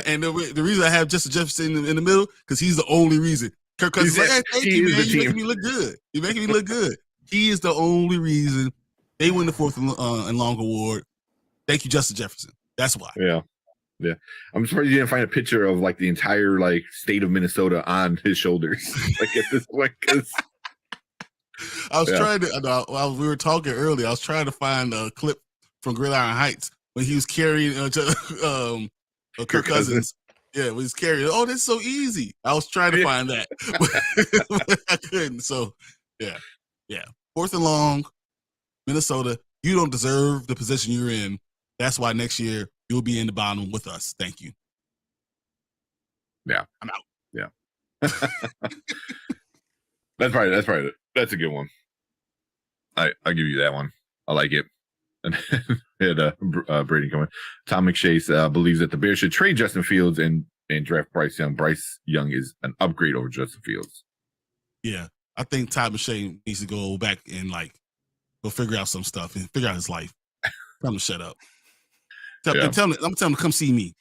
And the reason I have Justin Jefferson in the middle because he's the only reason. Kirk Cousins is like, hey, thank you, man. You're making me look good. You're making me look good. He is the only reason they win the 4th and long award. Thank you, Justin Jefferson. That's why. Yeah. I'm surprised you didn't find a picture of the entire state of Minnesota on his shoulders. At this point, because I was trying to. While we were talking earlier, I was trying to find a clip from Gridiron Heights when he was carrying Kirk Cousins. Yeah, when he's carrying. Oh, that's so easy. I was trying to find that, but I couldn't. So, yeah. 4th and long, Minnesota. You don't deserve the position you're in. That's why next year you'll be in the bottom with us. Thank you. Yeah, I'm out. Yeah, that's a good one. I'll give you that one. I like it. And Brady coming. Tom McShay believes that the Bears should trade Justin Fields and draft Bryce Young. Bryce Young is an upgrade over Justin Fields. Yeah, I think Tom McShay needs to go back and go figure out some stuff and figure out his life. Tell him to shut up. Tell him, I'm telling him to come see me.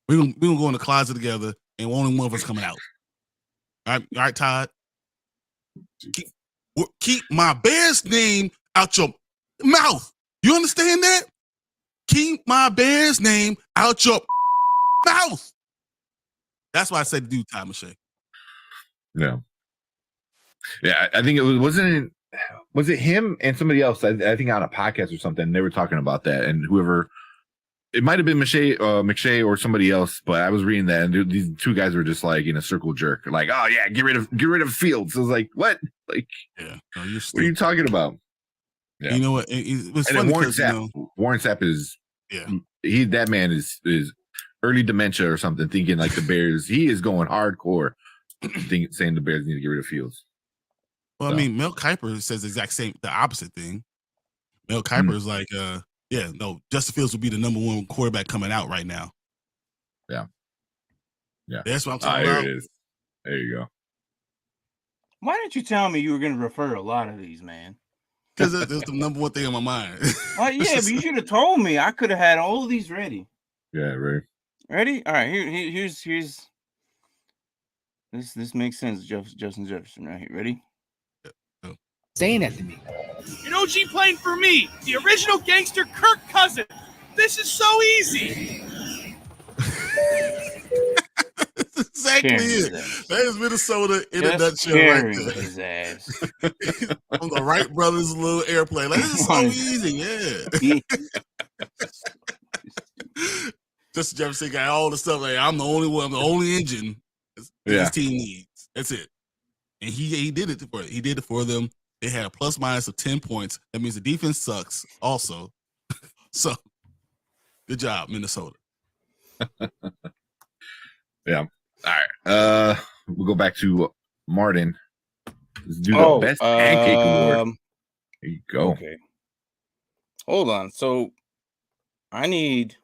We're gonna go in the closet together, and only one of us coming out. All right, Todd. Keep my Bears name out your mouth. You understand that? Keep my Bears name out your mouth. That's why I said do Tom McShay. Yeah. Yeah, I think it was it him and somebody else? I think on a podcast or something. They were talking about that, and whoever it might have been McShay or somebody else, but I was reading that, and these two guys were just in a circle jerk, like, "Oh yeah, get rid of Fields." I was like, "What? Like, yeah, no, what are you talking about?" Yeah. You know what? It's and funny Warren Sapp. Warren Sapp is that man is early dementia or something, thinking like the Bears. He is going hardcore, saying the Bears need to get rid of Fields. Well, I mean, Mel Kiper says the opposite thing. Mel Kiper is like, Justin Fields would be the number one quarterback coming out right now. Yeah. That's what I'm talking about. There it is. There you go. Why didn't you tell me you were going to refer a lot of these, man? Because that's the number one thing on my mind. But you should have told me. I could have had all of these ready. Yeah, right. Ready? All right. Here's this makes sense. Justin Jefferson right here. Ready? Saying that to me. An OG playing for me, the original gangster Kirk Cousins. This is so easy. That's exactly it. That is Minnesota in a nutshell right there. His ass. On the Wright brothers' little airplane. Like, this is so easy, yeah. Justin Jefferson got all the stuff. Like, I'm the only one, I'm the only engine this team needs. That's it. And he did it for it. He did it for them. They had a plus minus of 10 points. That means the defense sucks also. So, good job, Minnesota. Yeah. All right. We'll go back to Martin. Let's do the best pancake award. There you go. Okay. Hold on. So, I need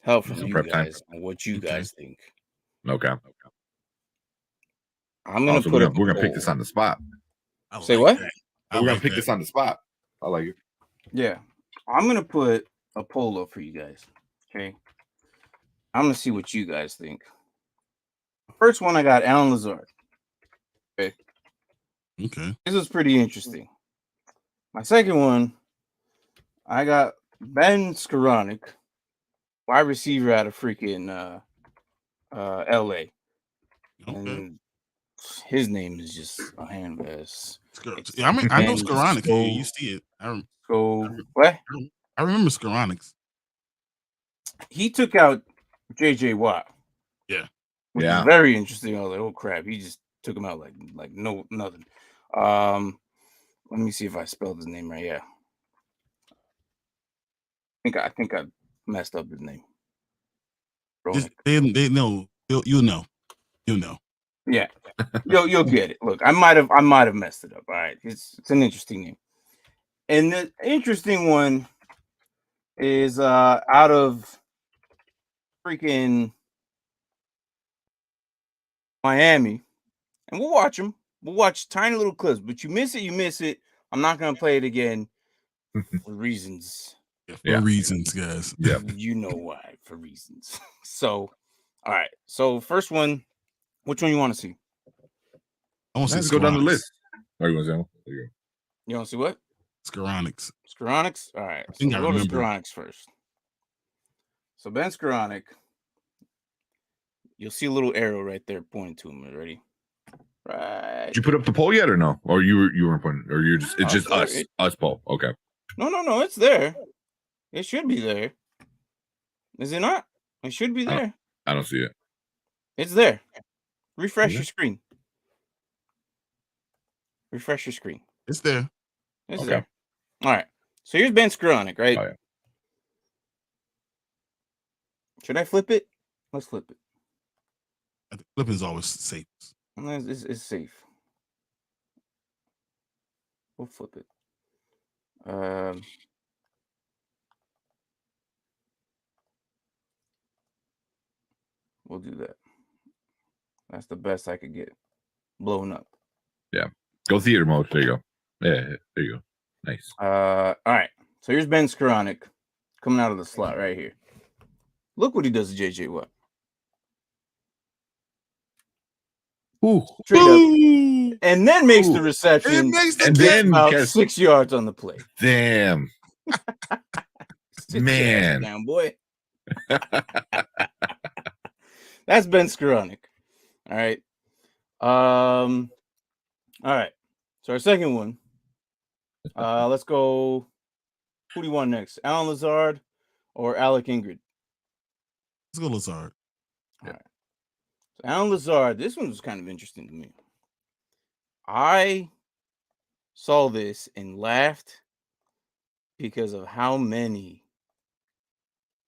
help from you guys on what you guys think. Okay. I'm gonna we're gonna pick this on the spot. Say what? We're gonna pick this on the spot. I like it. Yeah, I'm gonna put a poll up for you guys. Okay, I'm gonna see what you guys think. First one, I got Alan Lazard. Okay. This is pretty interesting. My second one, I got Ben Skoranek, wide receiver out of freaking LA. And his name is just a handbag. Yeah, I know Skoranek. You see it. What? I remember Skoranek. He took out JJ Watt. Yeah. Which is very interesting. I was like, oh crap, he just took him out like nothing. Let me see if I spelled his name right. Yeah. I think I messed up his name. They know. You'll know. Yeah. You'll get it. Look, I might have messed it up. All right. It's an interesting name. And the interesting one is out of freaking Miami. And we'll watch them. We'll watch tiny little clips, but you miss it. I'm not gonna play it again for reasons. Yeah, for reasons, guys. Yeah. You know why, for reasons. So, all right. So first one, which one you want to see? I want to go down the list. Oh, you want to say? You want to see what? Skoranek. All right. So we'll go to Skoranek first. So Ben Skoranek, you'll see a little arrow right there pointing to him. Ready? Right. Did you put up the poll yet, or no? Or you weren't putting? Or you're just it's just us poll? Okay. No. It's there. It should be there. Is it not? It should be there. I don't see it. It's there. Refresh your screen. Refresh your screen. It's there. It's there. All right. So here's Ben Skoranek, right? Oh, yeah. Should I flip it? Let's flip it. I think flipping is always safe. It's safe. We'll flip it. We'll do that. That's the best I could get. Blown up. Yeah. Go theater mode. There you go. Yeah, there you go. Nice. All right. So here's Ben Skoranek coming out of the slot right here. Look what he does to JJ Watt. Ooh. Straight up. And then makes the reception. And then about 6 yards on the play. Damn. Man. Down, boy. That's Ben Skoranek. All right. All right. So our second one. Let's go. Who do you want next? Alan Lazard or Alec Ingrid? Let's go Lazard. All right. So Alan Lazard, this one was kind of interesting to me. I saw this and laughed because of how many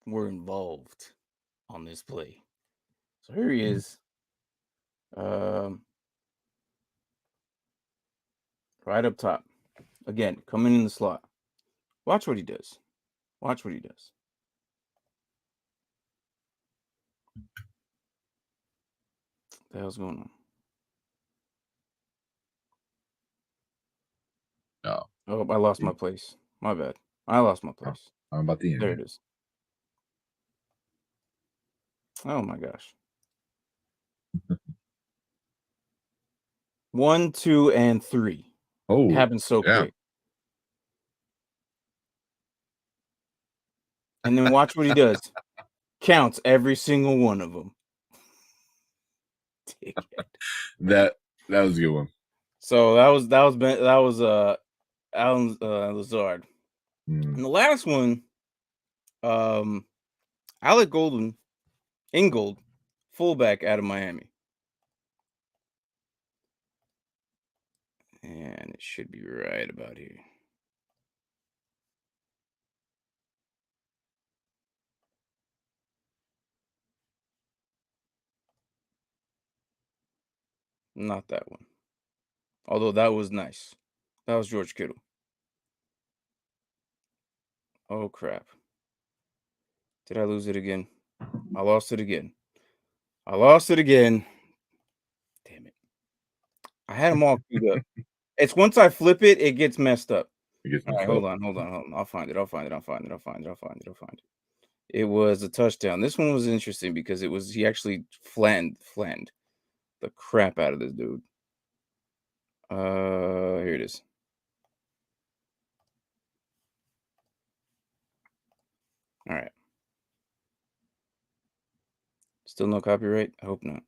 were involved on this play. So here he is. Right up top. Again, coming in the slot. Watch what he does. Watch what he does. What the hell's going on? Oh, I lost my place. My bad. I lost my place. I'm about the end. There it is. Oh my gosh. 1, 2, and 3. Oh, it happened so quick. And then watch what he does. Counts every single one of them. That was a good one. So that was Alan Lazard. And the last one, Alec Ingold, fullback out of Miami. And it should be right about here. Not that one. Although that was nice. That was George Kittle. Oh, crap. Did I lose it again? I lost it again. Damn it. I had them all queued up. It's once I flip it, it gets messed up. All right, hold on. I'll find it. It was a touchdown. This one was interesting because he actually flattened the crap out of this dude. Here it is. All right. Still no copyright? I hope not.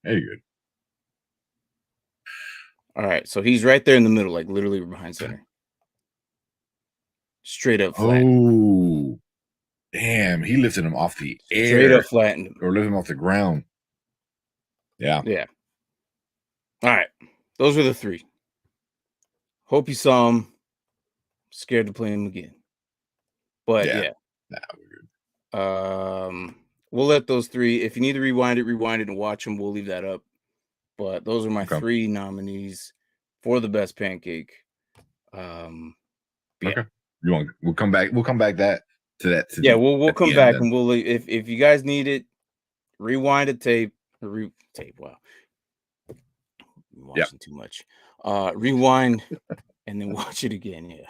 Very good. All right, so he's right there in the middle, like literally behind center. Straight up flat. Oh, damn. He lifted him off the air. Straight up flattened him. Or lifted him off the ground. Yeah. Yeah. All right. Those were the 3. Hope you saw him. Scared to play him again. But yeah. Nah, we're good. We'll let those 3. If you need to rewind it and watch them. We'll leave that up. But those are my 3 nominees for the best pancake. Yeah. Okay. We'll come back. We'll come back to that. We'll come back and we'll if you guys need it, rewind a tape. Wow. I'm watching too much. Rewind and then watch it again. Yeah.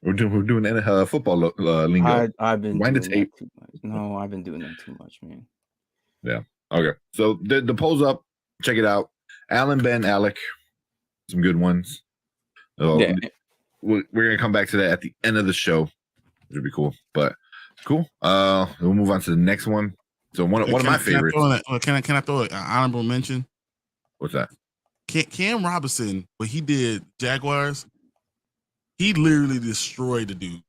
We're doing football lingo. I've been doing the tape too much. No, I've been doing that too much, man. Yeah. Okay. So the poll's up. Check it out. Alan, Ben, Alec. Some good ones. We're gonna come back to that at the end of the show. It'll be cool. But cool. We'll move on to the next one. So one of my favorites. Can I throw an honorable mention? What's that? Cam Robinson, what he did, Jaguars, he literally destroyed the dude.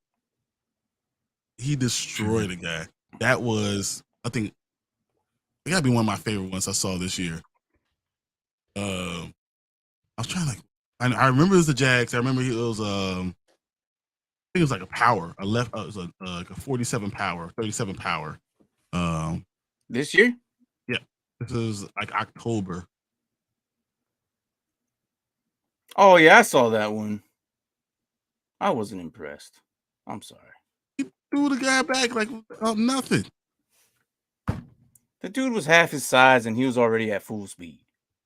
He destroyed the guy. That was, I think, it gotta be one of my favorite ones I saw this year. I was trying to, I remember it was the Jags. I remember it was, I think it was like a power. It was like a 47 power, 37 power. This year? Yeah. This is like October. Oh yeah, I saw that one. I wasn't impressed. I'm sorry. He threw the guy back like nothing. The dude was half his size, and he was already at full speed.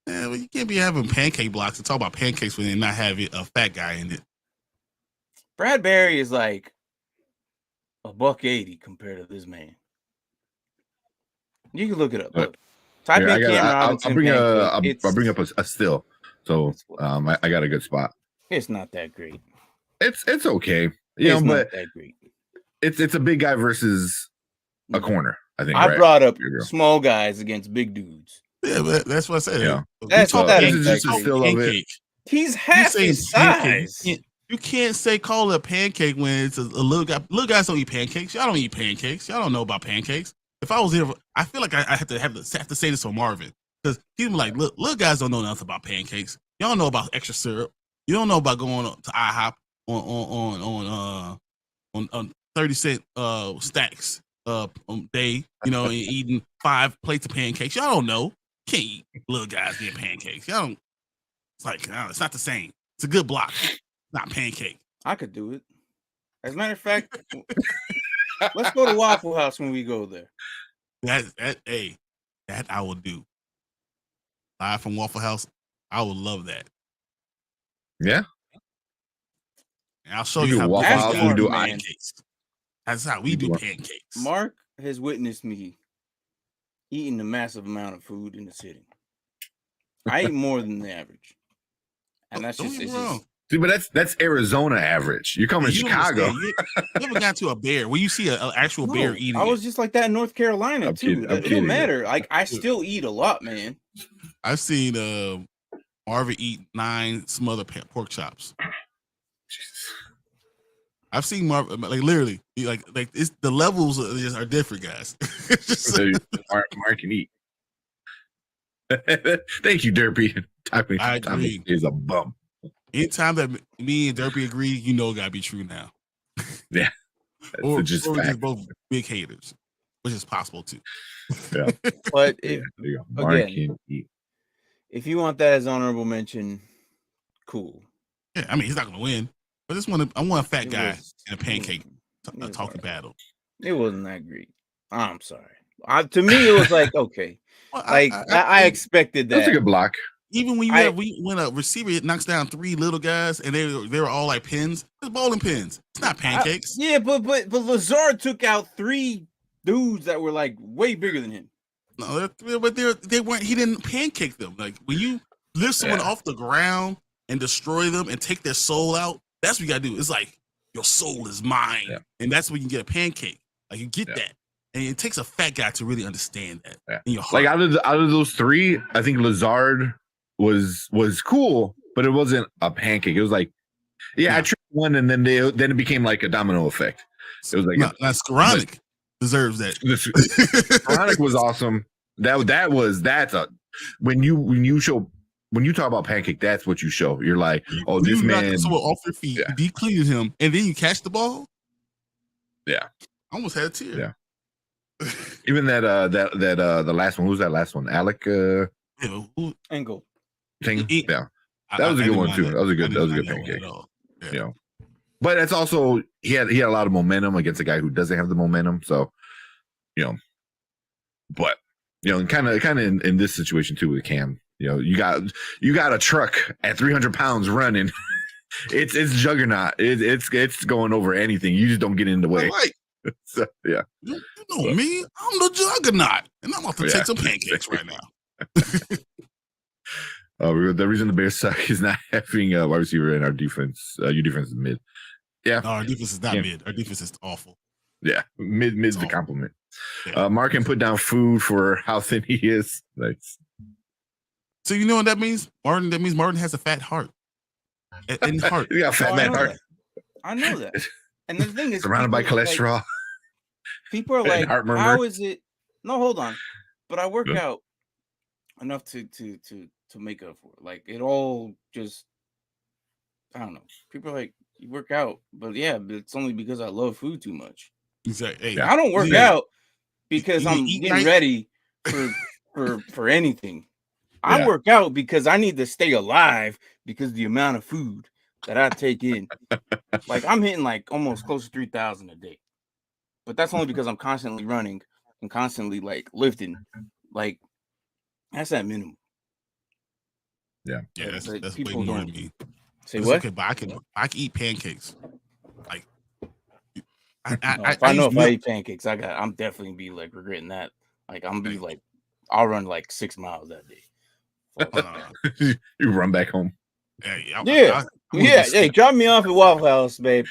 Yeah, well, you can't be having pancake blocks and talk about pancakes when they not have a fat guy in it. Bradbury is like $180 compared to this man. You can look it up. Look. Type in Cam Robinson. I'll bring up a still. So I got a good spot. It's not that great. It's okay. It's not that great. It's a big guy versus a corner. I think I brought up small guys against big dudes. Yeah, but that's what I said. Yeah, that's what that is. Just a still of it. He's half his size. You can't call it a pancake when it's a little guy. Little guys don't eat pancakes. Y'all don't eat pancakes. Y'all don't know about pancakes. If I was here, I feel like I have to say this for Marvin because he's like, little guys don't know nothing about pancakes. Y'all don't know about extra syrup. You don't know about going to IHOP on 30-cent stacks day. You know, and eating 5 plates of pancakes. Y'all don't know. Can't eat little guys getting pancakes. Y'all don't. It's like it's not the same. It's a good block, not pancake. I could do it. As a matter of fact, let's go to Waffle House when we go there. That I will do. Live from Waffle House, I would love that. Yeah. And I'll show you how Waffle House we do pancakes. That's how we do pancakes. Mark has witnessed me eating a massive amount of food in the sitting. I eat more than the average, and that's just wrong. See, but that's Arizona average. You're coming to Chicago. You never got to a bear. When you see an actual bear eating, I was just like that in North Carolina too. It don't matter. Like I still eat a lot, man. I've seen Marvin eat 9 smothered pork chops. I've seen Marvin like literally like it's the levels are different, guys. Mark can eat. Thank you, Derpy. I agree. Is a bum. Anytime that me and Derpy agree, you know it gotta be true now. Yeah. or just both big haters, which is possible too. Yeah. But if you want that as honorable mention, cool. Yeah, I mean he's not gonna win. But I want a fat guy in a pancake talking battle. It wasn't that great. I'm sorry. To me, it was like okay. Well, I expected that. That's a good block. Even when when a receiver knocks down 3 little guys and they were all like pins, it's bowling pins. It's not pancakes. But Lazard took out 3 dudes that were like way bigger than him. No, but they weren't. He didn't pancake them. Like when you lift someone off the ground and destroy them and take their soul out, that's what you gotta do. It's like your soul is mine, and that's when you get a pancake. Like you get that, and it takes a fat guy to really understand that. In your heart. Like out of those 3, I think Lazard was cool, but it wasn't a pancake. It was like, I tricked one, and then it became like a domino effect. It was like Skoranek deserves that. Skoranek was awesome. When you talk about pancake, that's what you show. You're like, oh, this man off your feet, decleated him, and then you catch the ball. Yeah, I almost had a tear. Yeah, even that the last one. Who's that last one? Alec Engel. Yeah, that was a good one too. That was a good pancake. Yeah, but it's also he had a lot of momentum against a guy who doesn't have the momentum. So, but kind of in this situation too with Cam. You got a truck at 300 pounds running. it's juggernaut. It's going over anything. You just don't get in the way. So, yeah. You know me. I'm the juggernaut, and I'm about to take some pancakes right now. The reason the Bears suck is not having a wide receiver in our defense. Your defense is mid. Yeah. No, our defense is not mid. Our defense is awful. Yeah, mid's the compliment. Yeah. Mark can put down food for how thin he is. Nice. So you know what that means, Martin? That means Martin has a fat heart. And heart. You got a fat man heart. I know that. And the thing is, surrounded by cholesterol. People are like, "How is it?" No, hold on. But I work out enough to make up for it. Like it all just, I don't know. People are like, "You work out," but it's only because I love food too much. Exactly. Hey, I don't work out because I'm getting ready for anything. I work out because I need to stay alive because the amount of food that I take in. Like I'm hitting like almost close to 3,000 a day. But that's only because I'm constantly running and constantly like lifting, like that's that minimum. Yeah, that's way people more don't than me. Say It's what? okay, but I can eat pancakes. Like if I eat pancakes, I'm definitely be like regretting that. Like I'm be like, I'll run like 6 miles that day. You run back home. Yeah. Hey, drop me off at Waffle House, babe.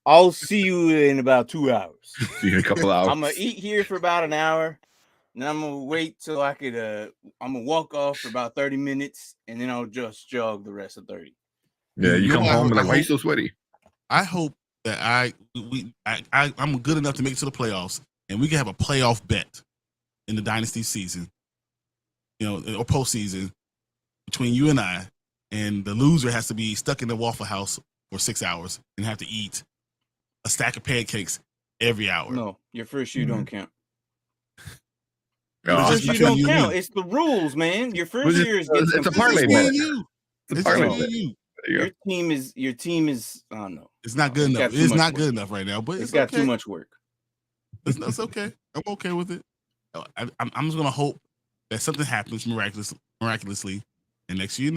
I'll see you in about 2 hours. See you in a couple hours. I'm gonna eat here for about an hour, and I'm gonna wait till I could. I'm gonna walk off for about 30 minutes, and then I'll just jog the rest of 30. Yeah, you come home and like, why are you so sweaty? I hope that I'm good enough to make it to the playoffs, and we can have a playoff bet in the Dynasty season, or postseason between you and I, and the loser has to be stuck in the Waffle House for 6 hours and have to eat a stack of pancakes every hour. No, your first shoe don't count. No, your first shoe don't count. It's the rules, man. Your first year is it's a parlay bet. It's a parlay bet. Your team is I don't know. It's not good enough. It's not good enough right now, but it's got too much work. That's okay. I'm okay with it. I'm just gonna hope that something happens miraculously, and next year,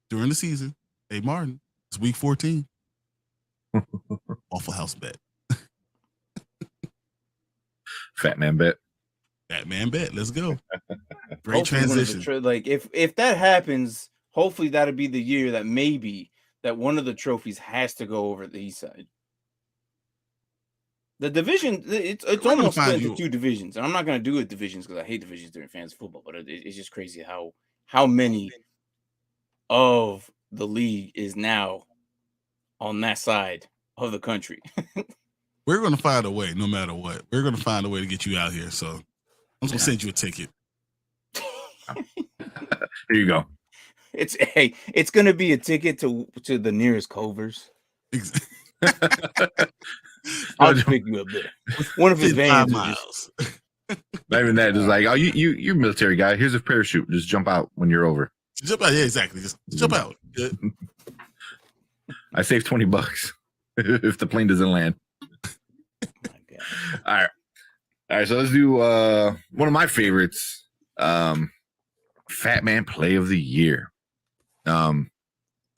during the season, hey Martin, it's week 14. Waffle House bet. Fat man bet. Let's go. Great transition. Like if that happens, hopefully that'll be the year that maybe that one of the trophies has to go over the east side. The division, it's almost split into 2 divisions, and I'm not gonna do it divisions because I hate divisions during fantasy football. But it's just crazy how many of the league is now on that side of the country. We're gonna find a way, no matter what. We're gonna find a way to get you out here. So I'm just gonna send you a ticket. Here you go. It's gonna be a ticket to the nearest Culver's. I'll just pick you up there. One of his vans. Miles. Not even that. Just like, oh, you're a military guy. Here's a parachute. Just jump out when you're over. Jump out. Yeah, exactly. Just jump out. Good. I saved $20 if the plane doesn't land. All right. So let's do one of my favorites, Fat Man Play of the Year.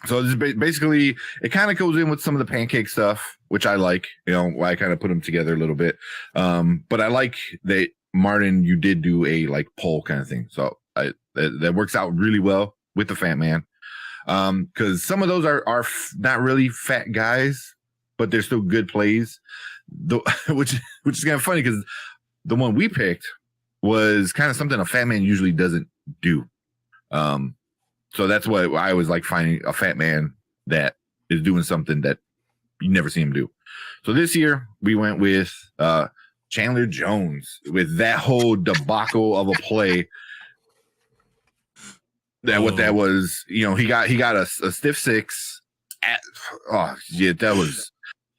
So this is basically, it kind of goes in with some of the pancake stuff, which I like. I kind of put them together a little bit. But I like that, Martin, you did do a like poll kind of thing. So that works out really well with the Fat Man. Because some of those are not really fat guys, but they're still good plays. Which is kind of funny because the one we picked was kind of something a fat man usually doesn't do. So that's what I always like, finding a fat man that is doing something that you never see him do. So this year we went with Chandler Jones with that whole debacle of a play. What that was, he got a stiff 6. That was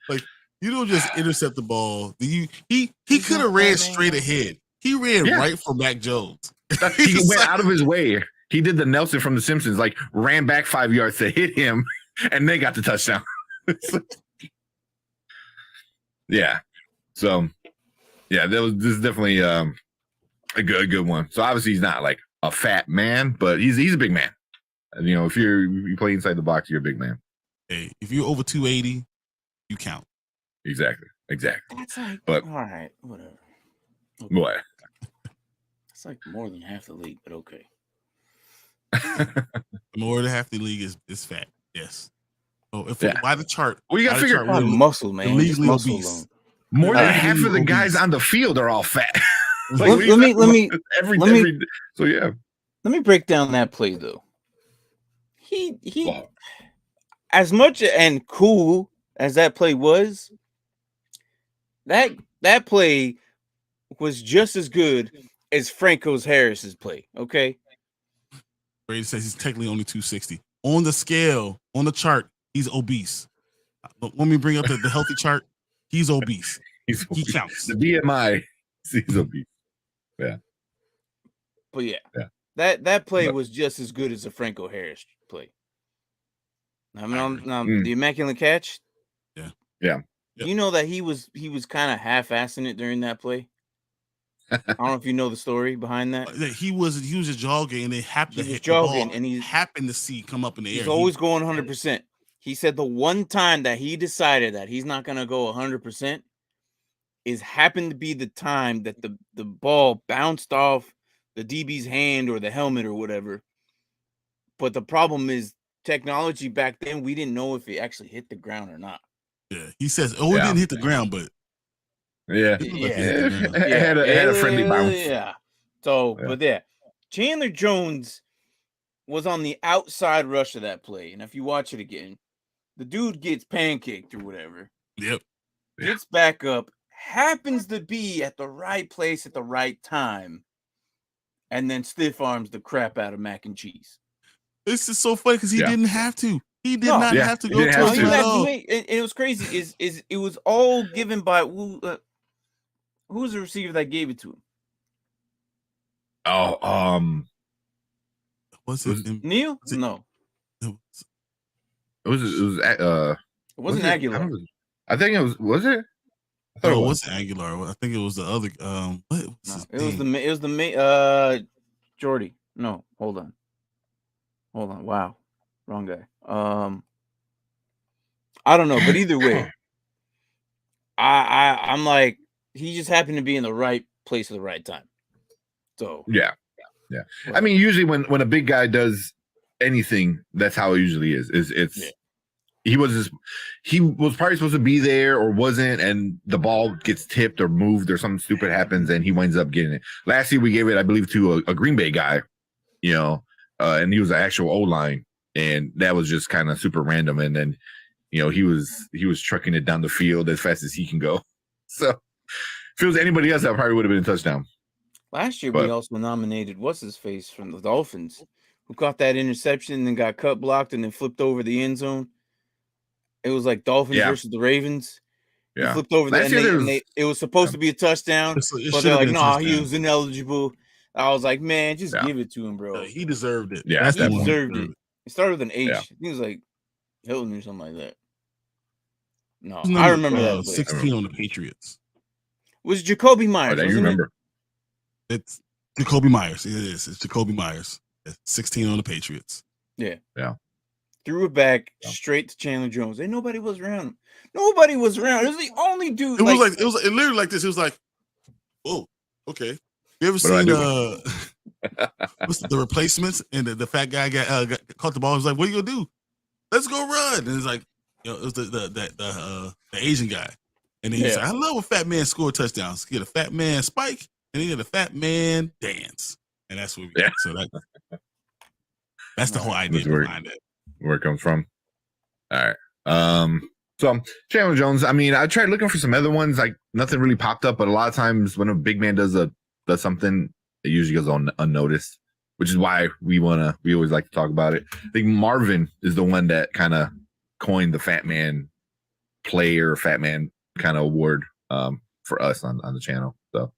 like, you don't just intercept the ball. He could have ran straight ahead. He ran right for Mac Jones. He went out of his way. He did the Nelson from The Simpsons, like ran back 5 yards to hit him, and they got the touchdown. Yeah. So, yeah, this is definitely a good one. So obviously he's not like a fat man, but he's a big man. And, if you play inside the box, you're a big man. Hey, if you're over 280, you count. Exactly. That's like, but all right, whatever. Okay. What? It's like more than half the league, but okay. More than half the league is fat. Yes. So by the chart, you got to figure out muscle, man. Legally obese. More than half of the guys on the field are all fat. Let me. So yeah. Let me break down that play though. He as much and cool as that play was, that play was just as good as Franco's Harris's play. Okay. Brady says he's technically only 260. On the scale, on the chart, he's obese. But when we bring up the healthy chart, he's obese. He counts. The BMI, he's obese. Yeah. But that play was just as good as the Franco Harris play. The immaculate catch. Yeah. You know that he was kind of half-assing it during that play. I don't know if you know the story behind that. He was just jogging, and they happened to hit jogging, the ball, and he happened to see come up in the air. He's always going 100%. He said the one time that he decided that he's not gonna go 100% is happened to be the time that the ball bounced off the DB's hand or the helmet or whatever. But the problem is technology back then, we didn't know if it actually hit the ground or not. Yeah, he says, "Oh, it didn't hit the ground, but it had a friendly bounce." Yeah. So, but yeah, Chandler Jones was on the outside rush of that play, and if you watch it again, the dude gets pancaked or whatever. Yep. Gets back up, happens to be at the right place at the right time, and then stiff arms the crap out of Mac and Cheese. This is so funny because he didn't have to. He did not have to go towards him at all. And it was crazy. Is it was all given by who was the receiver that gave it to him? Oh, was it Neil? No. It wasn't Aguilar. I think it was. Was it? No, it wasn't Aguilar. I think it was the other. It was the Jordy. No, hold on. Wow, wrong guy. I don't know, but either way, I'm like, he just happened to be in the right place at the right time. So yeah. I mean, usually when a big guy does anything, that's how it usually is. He was probably supposed to be there or wasn't, and the ball gets tipped or moved or something stupid happens, and he winds up getting it. Last year we gave it, I believe, to a Green Bay guy, and he was an actual O-line, and that was just kind of super random. And then, he was trucking it down the field as fast as he can go. So if it was anybody else, that probably would have been a touchdown. Last year we also nominated what's his face from the Dolphins, who caught that interception and then got cut blocked and then flipped over the end zone. It was like Dolphins versus the Ravens. Yeah, he flipped over it was supposed to be a touchdown, but they're like, "No, he was ineligible." I was like, "Man, just give it to him, bro. He deserved it. Yeah, he deserved it." It started with an H. I think it was like Hilton or something like that. No, I remember that. 16 on the Patriots. Was Jacoby Myers? Oh, you remember? It's Jacoby Myers. It is. It's Jacoby Myers. 16 on the Patriots. Yeah. Yeah. Threw it back straight to Chandler Jones. And nobody was around him. Nobody was around. It was the only dude. It was literally like this. It was like, oh, okay. You ever seen what's the Replacements? And the fat guy got caught the ball. He was like, "What are you gonna do? Let's go run." And it's like, it was the Asian guy. And then he's like, "I love when fat man score touchdowns. Get a fat man spike, and then get a fat man dance." And that's what we got. So that's the whole idea behind it. Where it comes from. All right. So Chandler Jones, I mean, I tried looking for some other ones, like nothing really popped up, but a lot of times when a big man does something, it usually goes on unnoticed, which is why we always like to talk about it. I think Marvin is the one that kind of coined the fat man player, fat man kind of award for us on the channel. So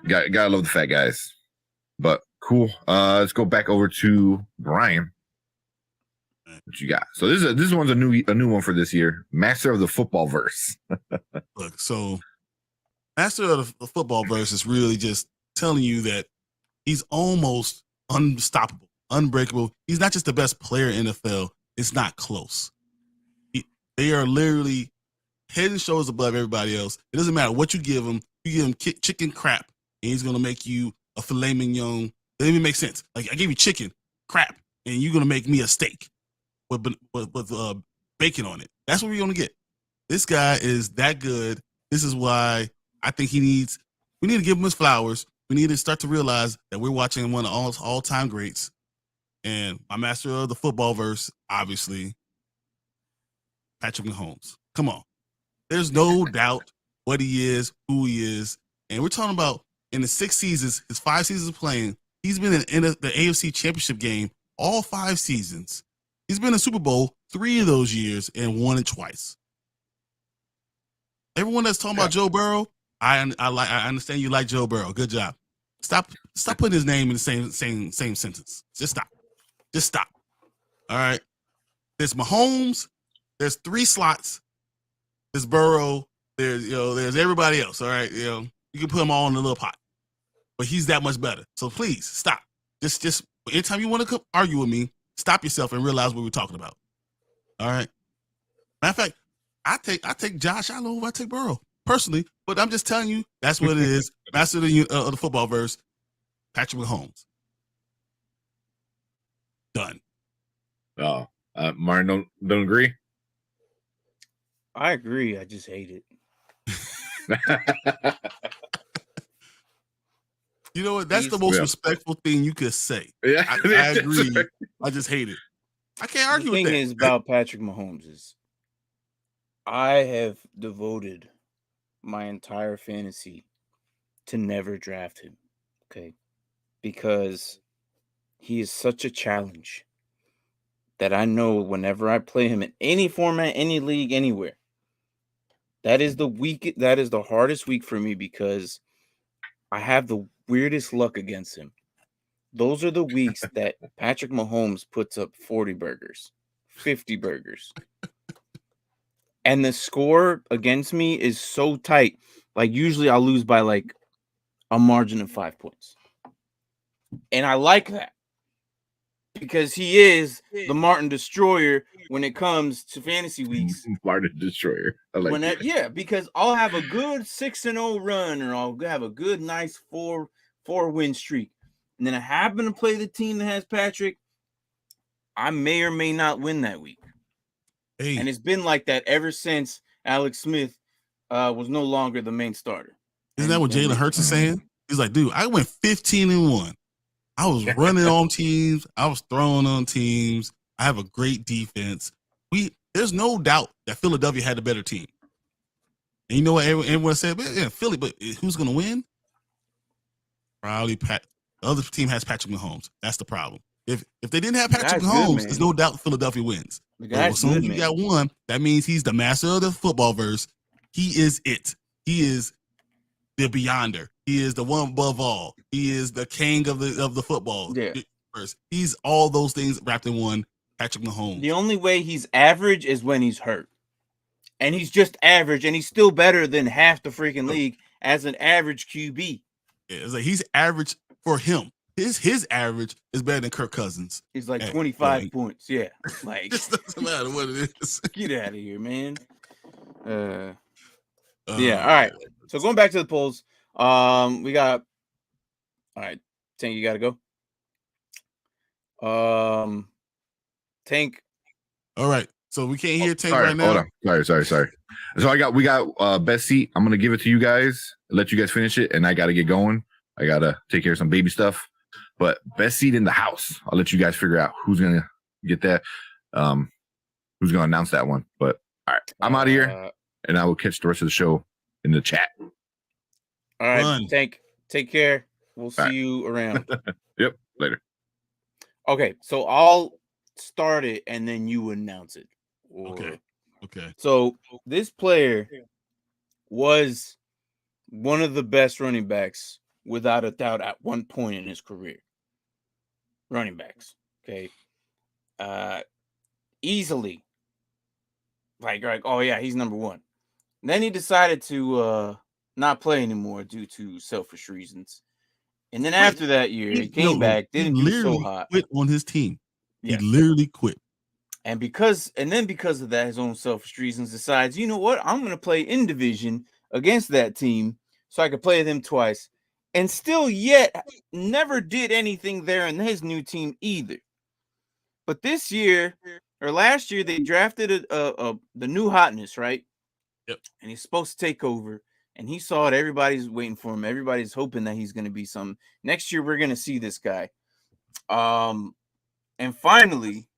gotta love the fat guys. But cool. Let's go back over to Brian. What you got? So this one's a new one for this year. Master of the Football Verse. Look, so Master of the Football Verse is really just telling you that he's almost unstoppable, unbreakable. He's not just the best player in the NFL. It's not close. They are literally head and shoulders above everybody else. It doesn't matter what you give him. You give him chicken crap, and he's going to make you a filet mignon. It doesn't even make sense. Like, I gave you chicken crap, and you're going to make me a steak with bacon on it. That's what we're going to get. This guy is that good. This is why I think we need to give him his flowers. We need to start to realize that we're watching one of all-time greats. And my master of the football verse, obviously, Patrick Mahomes. Come on. There's no doubt what he is, who he is. And we're talking about in the 6 seasons, his 5 seasons of playing, he's been in the AFC Championship game all 5 seasons. He's been in Super Bowl 3 of those years and won it twice. Everyone that's talking about Joe Burrow, I understand you like Joe Burrow. Good job. Stop putting his name in the same sentence. Just stop. All right. There's Mahomes. There's 3 slots. There's Burrow. There's everybody else. All right. You can put them all in a little pot. But he's that much better. So please stop. Just anytime you want to argue with me, stop yourself and realize what we're talking about. All right. Matter of fact, I take Josh Allen over. I take Burrow personally, but I'm just telling you that's what it is. Master of the football verse, Patrick Mahomes. Done. Oh, Martin don't agree. I agree. I just hate it. You know what? That's the most respectful thing you could say. Yeah, I agree. I just hate it. I can't argue with that. The thing is about Patrick Mahomes is I have devoted my entire fantasy to never draft him. Okay. Because he is such a challenge that I know whenever I play him in any format, any league, anywhere, that is the hardest week for me because I have the weirdest luck against him. Those are the weeks that Patrick Mahomes puts up 40 burgers, 50 burgers. And the score against me is so tight. Like usually I'll lose by like a margin of 5 points. And I like that because he is the Martin Destroyer when it comes to fantasy weeks. Martin Destroyer. I like that. Yeah, because I'll have a good 6-0 run or I'll have a good nice 4-win streak. And then I happen to play the team that has Patrick. I may or may not win that week. Hey. And it's been like that ever since Alex Smith was no longer the main starter. Isn't that what Jalen Hurts is saying? He's like, dude, I went 15-1. I was running on teams. I was throwing on teams. I have a great defense. There's no doubt that Philadelphia had a better team. And you know what everyone said? Yeah, Philly, but who's going to win? Probably the other team has Patrick Mahomes. That's the problem. If they didn't have Patrick Mahomes, there's no doubt Philadelphia wins. As soon as you got one, that means he's the master of the football verse. He is it. He is the beyonder. He is the one above all. He is the king of the football. Yeah. He's all those things wrapped in one. Patrick Mahomes. The only way he's average is when he's hurt. And he's just average, and he's still better than half the freaking league as an average QB. Yeah, it's like he's average for him. His average is better than Kirk Cousins. He's like 25 points. Yeah. Like it doesn't matter what it is. Get out of here, man. Yeah. All right. So going back to the polls, we got all right. Tank, you gotta go. Tank. All right. So we can't hear Tank right now. Hold on. Sorry. So we got best seat. I'm gonna give it to you guys, let you guys finish it, and I gotta get going. I gotta take care of some baby stuff. But best seat in the house. I'll let you guys figure out who's gonna get that. Who's gonna announce that one. But all right, I'm out of here, and I will catch the rest of the show in the chat. All right, Tank. Take care. We'll see you around. Yep. Later. Okay, so I'll start it and then you announce it. Okay. So this player was one of the best running backs, without a doubt, at one point in his career. Running backs. Okay. Easily. Like, oh yeah, he's number one. And then he decided to not play anymore due to selfish reasons. And then after that year, he came back, didn't do so hot. Quit on his team. Yeah. He literally quit. And because of that, his own selfish reasons, decides, you know what? I'm going to play in division against that team so I could play them twice. And still yet never did anything there in his new team either. But this year or last year, they drafted the new hotness, right? Yep. And he's supposed to take over. And he saw it. Everybody's waiting for him. Everybody's hoping that he's going to be some. Next year, we're going to see this guy. And finally,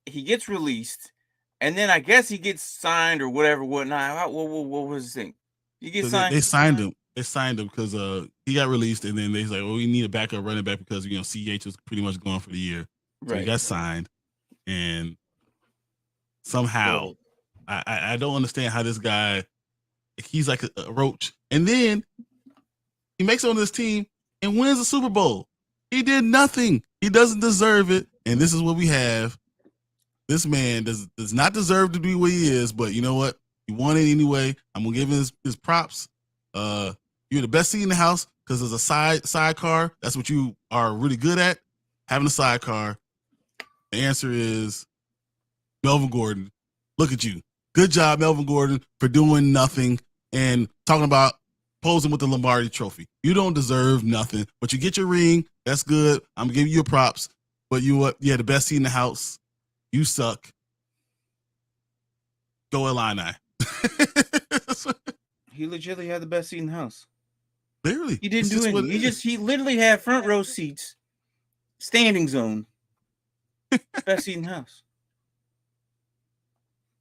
he gets released. And then I guess he gets signed or whatnot. What was his thing? He gets signed. They signed him. They signed him because he got released. And then they was like, well, we need a backup running back because, CH was pretty much gone for the year. So he got signed. And somehow, I don't understand how this guy, he's like a roach. And then he makes it on this team and wins the Super Bowl. He did nothing. He doesn't deserve it. And this is what we have. This man does not deserve to be what he is, but you know what? He won it anyway. I'm going to give him his props. He You're the best seat in the house because there's a sidecar. That's what you are really good at, having a sidecar. The answer is Melvin Gordon. Look at you. Good job, Melvin Gordon, for doing nothing and talking about posing with the Lombardi trophy. You don't deserve nothing, but you get your ring. That's good. I'm giving you your props. But you had the best seat in the house. You suck. Go Illini. He legitimately had the best seat in the house. Literally. He didn't do anything. He literally had front row seats, standing zone, best seat in the house.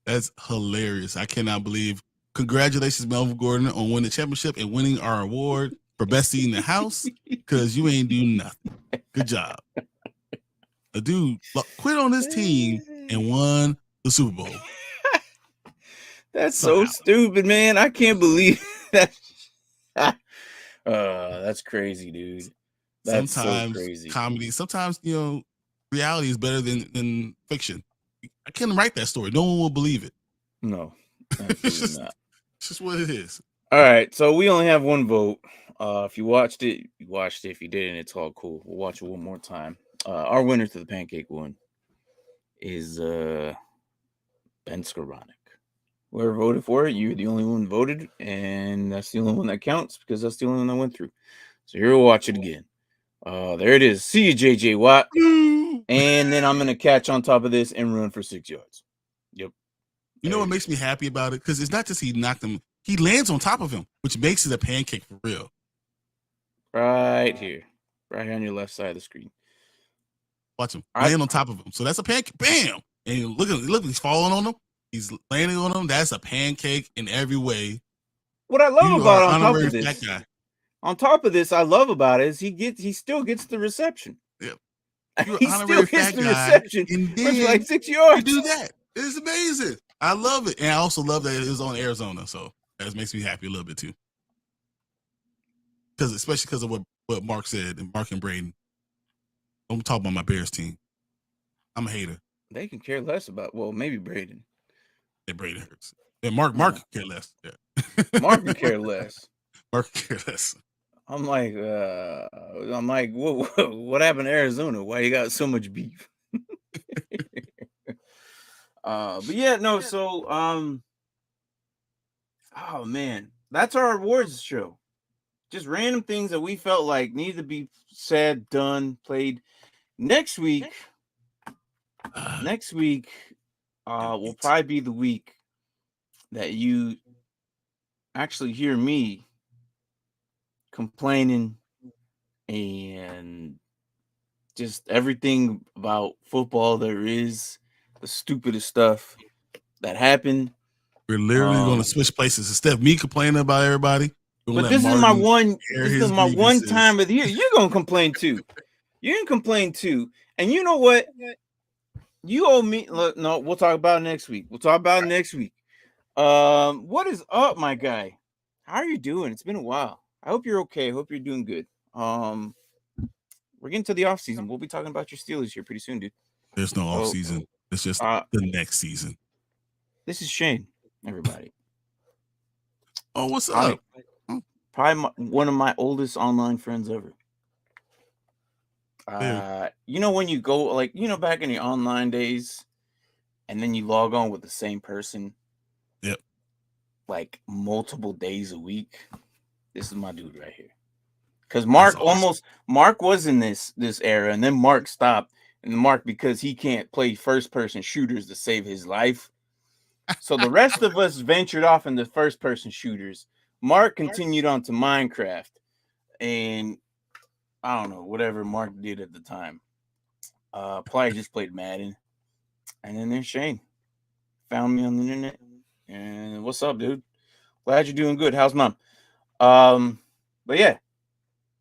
That's hilarious. I cannot believe. Congratulations, Melvin Gordon, on winning the championship and winning our award for best seat in the house because you ain't do nothing. Good job. The dude quit on his team and won the Super Bowl. That's so stupid, man. I can't believe that. That's crazy, dude. That's sometimes so crazy. Comedy, sometimes, reality is better than fiction. I can't write that story. No one will believe it. No, absolutely not. It's just what it is. All right, so we only have one vote. If you watched it, you watched it. If you didn't, it's all cool. We'll watch it one more time. Our winner to the pancake one is Ben Skoranek. Whoever voted for it, you're the only one voted, and that's the only one that counts because that's the only one that went through. So here we'll watch it again. There it is. See you, JJ Watt. And then I'm going to catch on top of this and run for 6 yards. Yep. You know what makes me happy about it? Because it's not just he knocked him, he lands on top of him, which makes it a pancake for real. Right here. Right here on your left side of the screen. Watch him. Land on top of him. So that's a pancake. Bam! And look, he's falling on him. He's landing on him. That's a pancake in every way. What I love about on top of this, I love about it is he still gets the reception. Yep. He still gets the reception. And then like 6 yards. You do that. It's amazing. I love it. And I also love that it was on Arizona. So that makes me happy a little bit too. Especially because of what Mark said and Mark and Braden. I'm talking about my Bears team. I'm a hater. They can care less about, maybe Braden. Yeah, Braden hurts. And Mark can care less. Yeah. Mark can care less. Mark can care less. I'm like, what happened to Arizona? Why you got so much beef? But yeah, no. So, oh man, that's our awards show. Just random things that we felt like needed to be said, done, played. Next week will probably be the week that you actually hear me complaining and just everything about football there is, the stupidest stuff that happened. We're literally going to switch places. Instead of me complaining about everybody, but this is my one time of the year. You're going to complain too. You can complain too. And you know what? You owe me. Look, no, we'll talk about it next week. What is up, my guy? How are you doing? It's been a while. I hope you're okay. I hope you're doing good. We're getting to the off season. We'll be talking about your Steelers here pretty soon, dude. There's no off season. It's just the next season. This is Shane, everybody. Oh, what's up? Probably one of my oldest online friends ever. You know when you go back in the online days, and then you log on with the same person. Yep. Like multiple days a week. This is my dude right here. Because Mark Mark was in this era, and then Mark stopped. And Mark, because he can't play first-person shooters to save his life. So the rest of us ventured off into first-person shooters. Mark continued on to Minecraft. And I don't know, whatever Mark did at the time. Probably just played Madden. And then there's Shane. Found me on the internet. And what's up, dude? Glad you're doing good. How's mom? But yeah,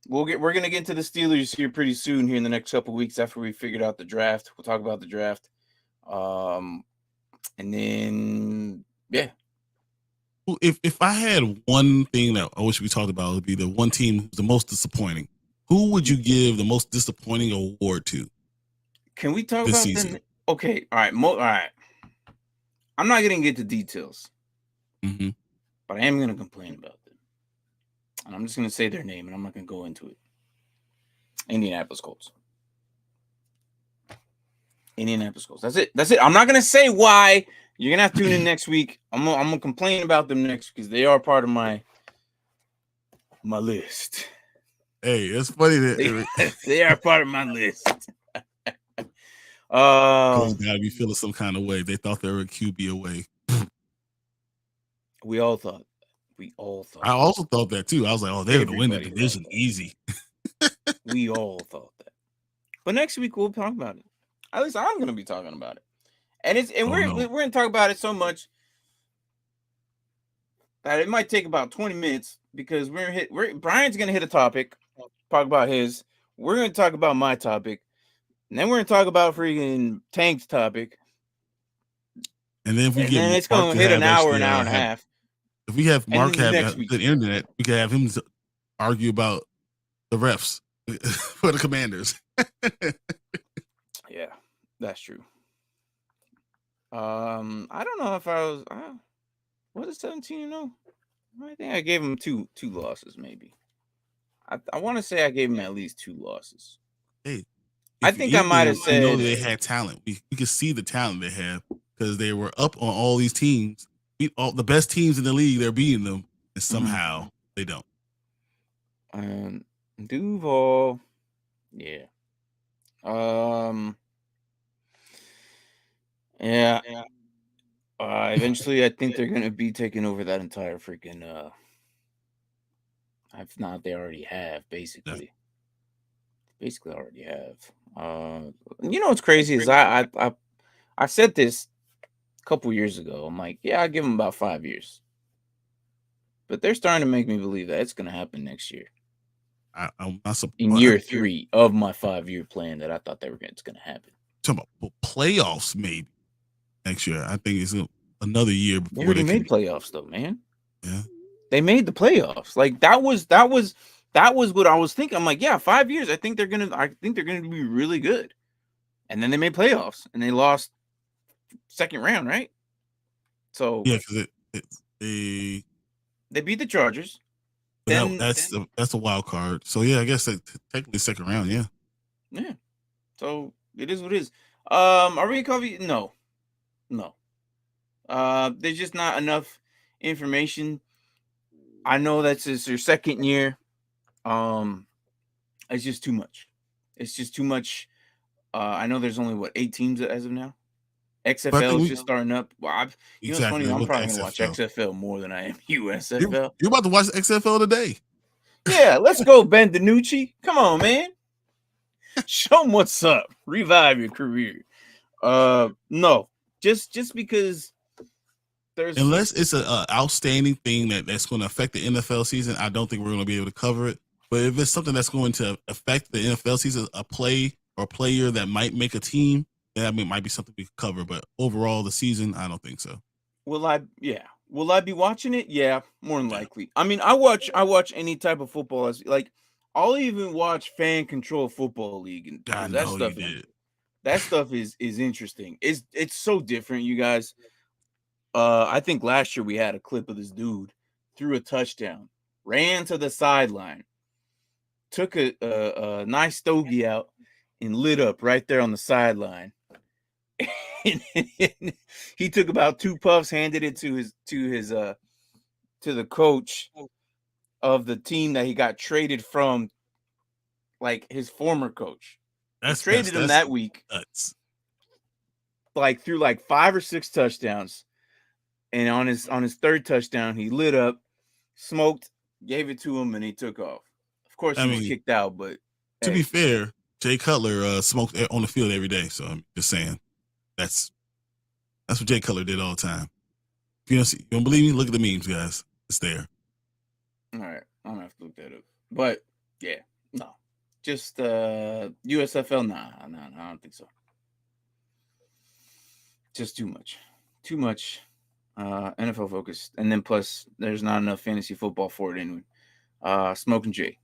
we're gonna get into the Steelers here pretty soon here in the next couple of weeks after we figured out the draft. We'll talk about the draft. And then yeah. If I had one thing that I wish we talked about, it would be the one team who's the most disappointing. Who would you give the most disappointing award to? Can we talk about this? Okay, all right, all right. I'm not gonna get to details, but I am gonna complain about them. And I'm just going to say their name, and I'm not going to go into it. Indianapolis Colts. Indianapolis Colts. That's it. That's it. I'm not going to say why. You're going to have to tune in next week. I'm going to complain about them next because they are part of my list. Hey, it's funny that they are part of my list. Gotta be feeling some kind of way. They thought they were a QB away. We all thought. I also thought that too. I was like, oh, they're gonna win the division easy. We all thought that. But next week we'll talk about it. At least I'm gonna be talking about it. And we're gonna talk about it so much that it might take about 20 minutes because Brian's gonna hit a topic, talk about his. We're gonna talk about my topic, and then we're gonna talk about freaking Tank's topic. And then it's gonna hit an hour and a half. If we have Mark have good internet, we can have him argue about the refs for the Commanders. Yeah, that's true. I don't know if I was. What is 17-0? I think I gave him two losses, maybe. I want to say I gave him at least 2 losses. Hey, I think I might have said. I know they had talent. We could see the talent they have because they were up on all these teams. Beat all the best teams in the league. They're beating them, and somehow they don't. Duval, yeah. Yeah. Eventually, I think they're gonna be taking over that entire freaking. If not, they already have. Basically, already have. You know what's crazy is I said this a couple years ago. I'm like, yeah, I give them about 5 years, but they're starting to make me believe that it's gonna happen next year. I'm not surprised. In year 3 of my 5-year plan that I thought it's gonna happen. Talking about playoffs, maybe next year. I think it's another year before they already made playoffs, though, man. Yeah, they made the playoffs. Like that was what I was thinking. I'm like, yeah, 5 years. I think they're gonna be really good. And then they made playoffs, and they lost second round, right? So yeah, because they beat the Chargers. That's a wild card. So yeah, I guess technically second round. Yeah. Yeah. So it is what it is. Are we covering? No. There's just not enough information. I know that's their second year. It's just too much. I know there's only 8 teams as of now. XFL is just starting up. Well, it's funny. I'm probably gonna watch XFL more than I am USFL. You're about to watch XFL today. Yeah, let's go, Ben DiNucci. Come on, man. Show them what's up. Revive your career. No, just because there's unless it's an outstanding thing that's going to affect the NFL season, I don't think we're going to be able to cover it. But if it's something that's going to affect the NFL season, a play or player that might make a team, that might be something we could cover. But overall, the season, I don't think so. Will I be watching it? Yeah, more than likely. I mean, I watch any type of football. I'll even watch Fan Control Football League, and that stuff is interesting. It's so different, you guys. I think last year we had a clip of this dude threw a touchdown, ran to the sideline, took a nice stogie out, and lit up right there on the sideline. He took about 2 puffs, handed it to the coach of the team that he got traded from, like his former coach. Traded him that week. Nuts. Like threw 5 or 6 touchdowns, and on his 3rd touchdown, he lit up, smoked, gave it to him, and he took off. Of course, he was kicked out, but to be fair, Jay Cutler smoked on the field every day. So I'm just saying. That's what Jay Cutler did all the time. If you don't believe me, look at the memes, guys. It's there. All right. I'm gonna have to look that up. But yeah, no. Just USFL, nah, I don't think so. Just too much. NFL focused. And then plus there's not enough fantasy football for it anyway. Smoking Jay.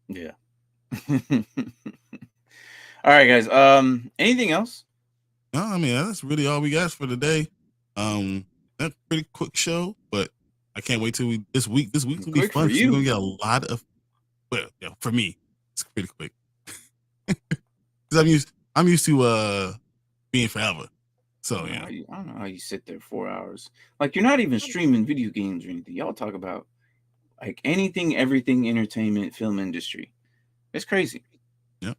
Yeah. All right, guys. Anything else? No, I mean that's really all we got for today. That's a pretty quick show, but I can't wait till this week. This week will be Quick fun. for So you. we're gonna get a lot of. Well, yeah, for me, it's pretty quick. Because I'm used to being forever. So yeah. I don't know how you sit there 4 hours. Like you're not even streaming video games or anything. Y'all talk about like anything, everything, entertainment, film industry. It's crazy. Yep.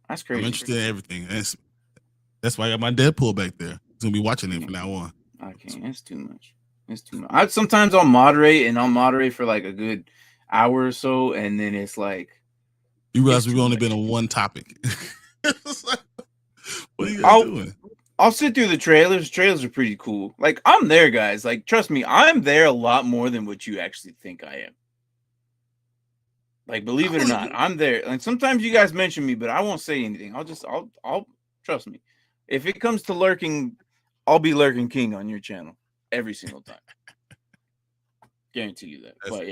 That's crazy. I'm interested in everything. That's why I got my Deadpool back there. He's gonna be watching it from now on. I can't. It's too much. It's too much. Sometimes I'll moderate for like a good hour or so, and then it's like you realize we've only been on one topic. What are you guys doing? I'll sit through the trailers. Trailers are pretty cool. Like I'm there, guys. Like trust me, I'm there a lot more than what you actually think I am. Like believe it or not, I'm there. And sometimes you guys mention me, but I won't say anything. I'll trust me. If it comes to lurking, I'll be lurking king on your channel every single time. Guarantee you that. But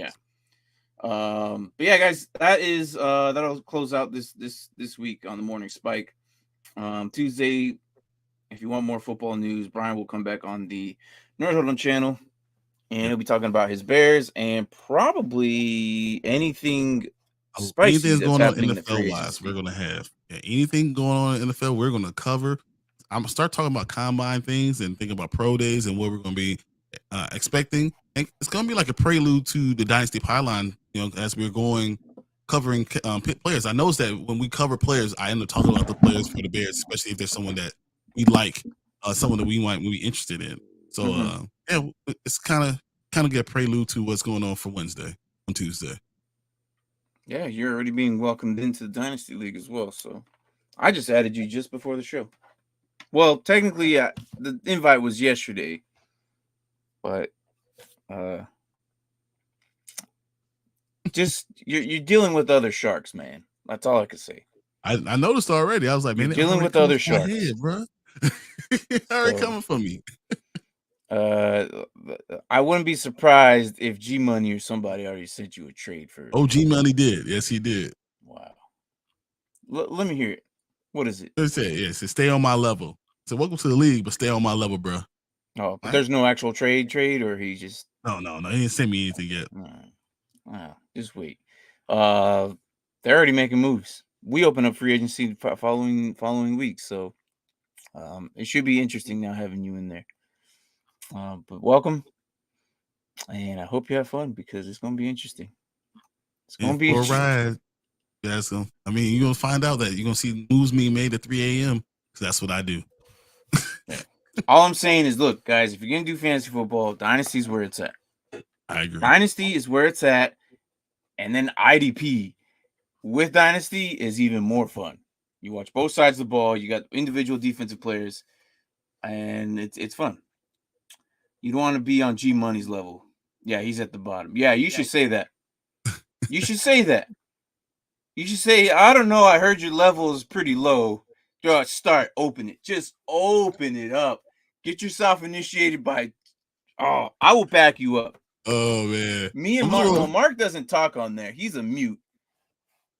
yeah, guys, that'll close out this week on the Morning Spike. Tuesday, if you want more football news, Brian will come back on the Nerd Huddle channel, and he'll be talking about his Bears and probably anything spicy anything's that's going on happening NFL wise. We're gonna have anything going on in NFL. We're gonna cover. I'm gonna start talking about combine things and thinking about pro days and what we're gonna be expecting. And it's gonna be like a prelude to the Dynasty Pylon. As we're covering players. I noticed that when we cover players, I end up talking about the players for the Bears, especially if there's someone that we like, someone that we might be interested in. So it's kind of get a prelude to what's going on for Wednesday on Tuesday. Yeah, you're already being welcomed into the Dynasty League as well. So I just added you just before the show. Well, technically, the invite was yesterday, but just you're dealing with other sharks, man. That's all I can say. I noticed already. I was like, man, you're dealing with other sharks, bro. Already coming for me. I wouldn't be surprised if G Money or somebody already sent you a trade for. Oh, G Money did. Yes, he did. Wow. Let me hear it. What is it? It says stay on my level. So welcome to the league, but stay on my level, bro. Oh, but there's no actual trade, or he just no. He didn't send me anything yet. Wow, just wait. They're already making moves. We open up free agency following week, so it should be interesting now having you in there. But welcome, and I hope you have fun because it's going to be interesting. It's going to be interesting. Ride. Yeah, I mean, you're going to find out that you're going to see moves being made at 3 a.m. because that's what I do. All I'm saying is, look, guys, if you're going to do fantasy football, Dynasty is where it's at. I agree. Dynasty is where it's at, and then IDP with Dynasty is even more fun. You watch both sides of the ball. You got individual defensive players, and it's fun. You don't want to be on G Money's level. Yeah, he's at the bottom. Yeah, you should say that. You should say that. You should say, I don't know, I heard your level is pretty low. Open it. Just open it up. Get yourself initiated by, I will back you up. Oh, man. Me and Mark, Mark doesn't talk on there. He's a mute.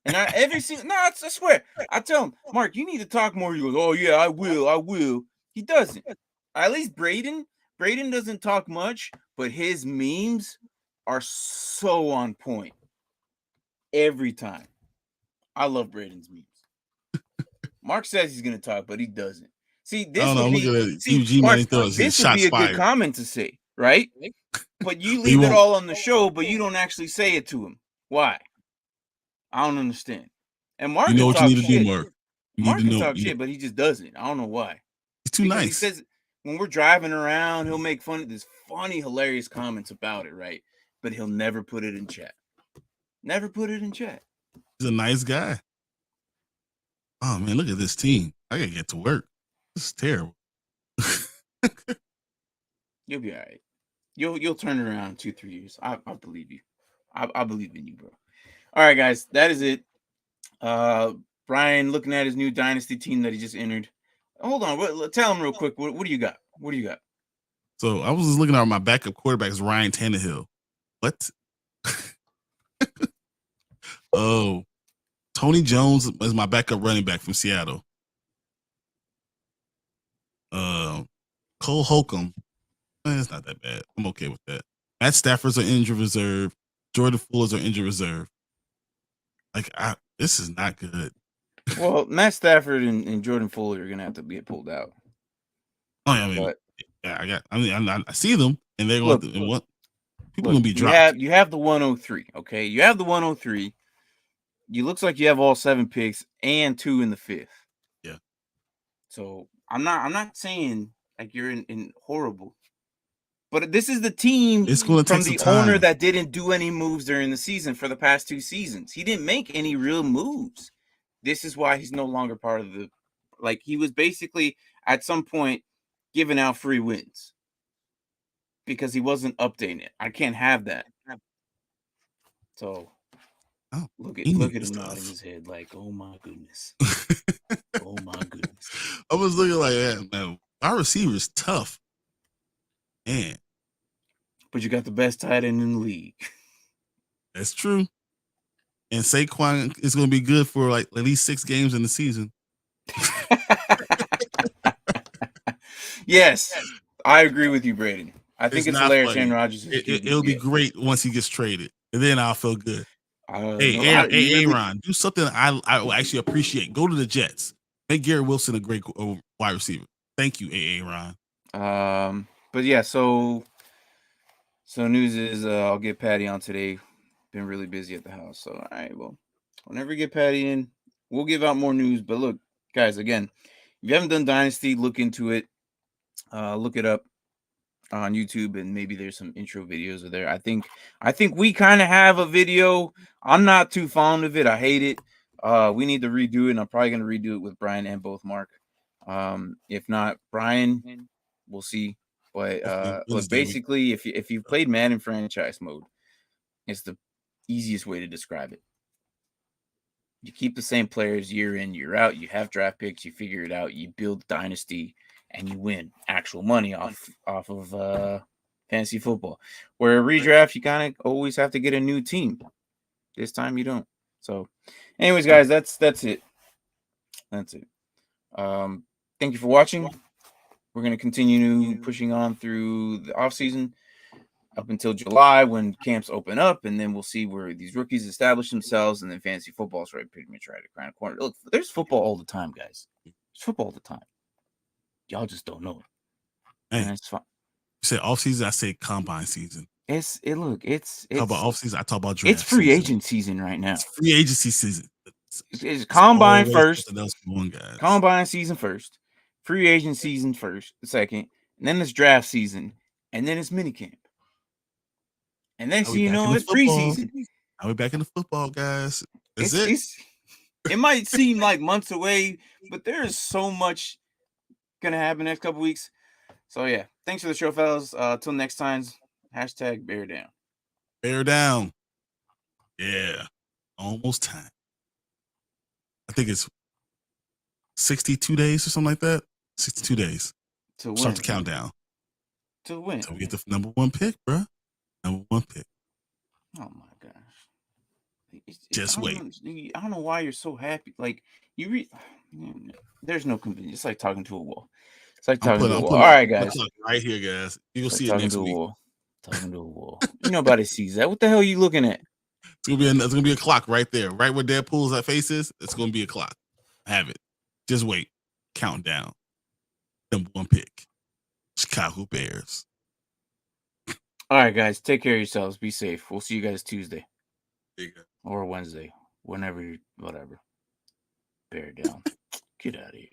And I swear, I tell him, Mark, you need to talk more. He goes, oh, yeah, I will. He doesn't. At least Braden doesn't talk much, but his memes are so on point every time. I love Braden's memes. Mark says he's going to talk, but he doesn't. See, this would be a good comment to say, right? But you leave it all on the show, but you don't actually say it to him. Why? I don't understand. And Mark, you know what you need to do, Mark. Mark can talk shit, but he just doesn't. I don't know why. He's too nice. He says when we're driving around, he'll make funny, hilarious comments about it, right? But he'll never put it in chat. Never put it in chat. He's a nice guy. Oh man, look at this team. I gotta get to work. This is terrible. You'll be all right. You'll turn it around in 2-3 years. I believe you. I believe in you, bro. All right, guys, that is it. Brian looking at his new Dynasty team that he just entered. Hold on, tell him real quick. What do you got? What do you got? So I was just looking at my backup quarterback is Ryan Tannehill. What? Oh, Tony Jones is my backup running back from Seattle. Cole Holcomb. It's not that bad. I'm okay with that. Matt Stafford's on injured reserve. Jordan Fuller's on injured reserve. Like, this is not good. Well, Matt Stafford and Jordan Fuller are gonna have to get pulled out. Oh yeah, I mean, I see them, and they're going to what people gonna be dropped. You have the 103. Okay, you have the 103. You looks like you have all 7 picks and 2 in the 5th. Yeah. So I'm not saying like you're in horrible, but this is the team it's going to from take the some time. owner that didn't do any moves during the season for the past 2 seasons. He didn't make any real moves. This is why he's no longer part of the. Like, he was basically at some point giving out free wins because he wasn't updating it. I can't have that. So look at him nodding his head like, oh my goodness. Oh my goodness. I was looking like that, man. Our receiver is tough. Man. But you got the best tight end in the league. That's true. And Saquon is going to be good for like at least 6 games in the season. Yes, I agree with you, Braden. I think it's hilarious. Aaron Rodgers. It'll be great once he gets traded, and then I'll feel good. Aaron, do something I will actually appreciate. Go to the Jets. Make Garrett Wilson a great wide receiver. Thank you, Aaron. But yeah, so news is I'll get Patty on today. Been really busy at the house, so all right. Well, whenever we get Patty in, we'll give out more news. But look, guys, again, if you haven't done Dynasty, look into it. Look it up on YouTube, and maybe there's some intro videos there. I think we kind of have a video. I'm not too fond of it. I hate it. We need to redo it, and I'm probably gonna redo it with Brian and both Mark. If not Brian, we'll see. But look, basically, if you've played Madden franchise mode, it's the easiest way to describe it. You keep the same players year in, year out. You have draft picks. You figure it out. You build dynasty, and you win actual money off of fantasy football. Where a redraft, you kind of always have to get a new team. This time you don't. So, anyways, guys, that's it. That's it. Thank you for watching. We're going to continue pushing on through the offseason up until July when camps open up, and then we'll see where these rookies establish themselves, and then fantasy football is pretty much right around the corner. Look, there's football all the time, guys. There's football all the time. Y'all just don't know it. Hey, that's fine. You say off season, I say combine season. It's talk about off season. I talk about draft. It's free agent season right now. It's free agency season. It's combine first. Guys. Combine season first. Free agent season first, second, and then it's draft season, and then it's minicamp. And then so you know it's preseason. Now we're back in the football, guys. It might seem like months away, but there is so much gonna happen next couple weeks. So yeah, thanks for the show, fellas. Till next time, #bear down. Bear down. Yeah, almost time. I think it's 62 days or something like that. 62 days. To start the countdown. To win. So we get the number 1 pick, bro. Number 1 pick. Oh my gosh. Just wait. I don't know why you're so happy. Like there's no convenience. It's like talking to a wall. It's like talking to a wall. All right, guys. Right here, guys. You'll see it next week. Talking to a wall. Nobody sees that. What the hell are you looking at? It's gonna be a clock right there, right where Deadpool's face is. It's gonna be a clock. Have it. Just wait. Count down. Number 1 pick. Chicago Bears. All right, guys. Take care of yourselves. Be safe. We'll see you guys Tuesday. There you go. Or Wednesday. Whenever, whatever. Bear down. Get out of here.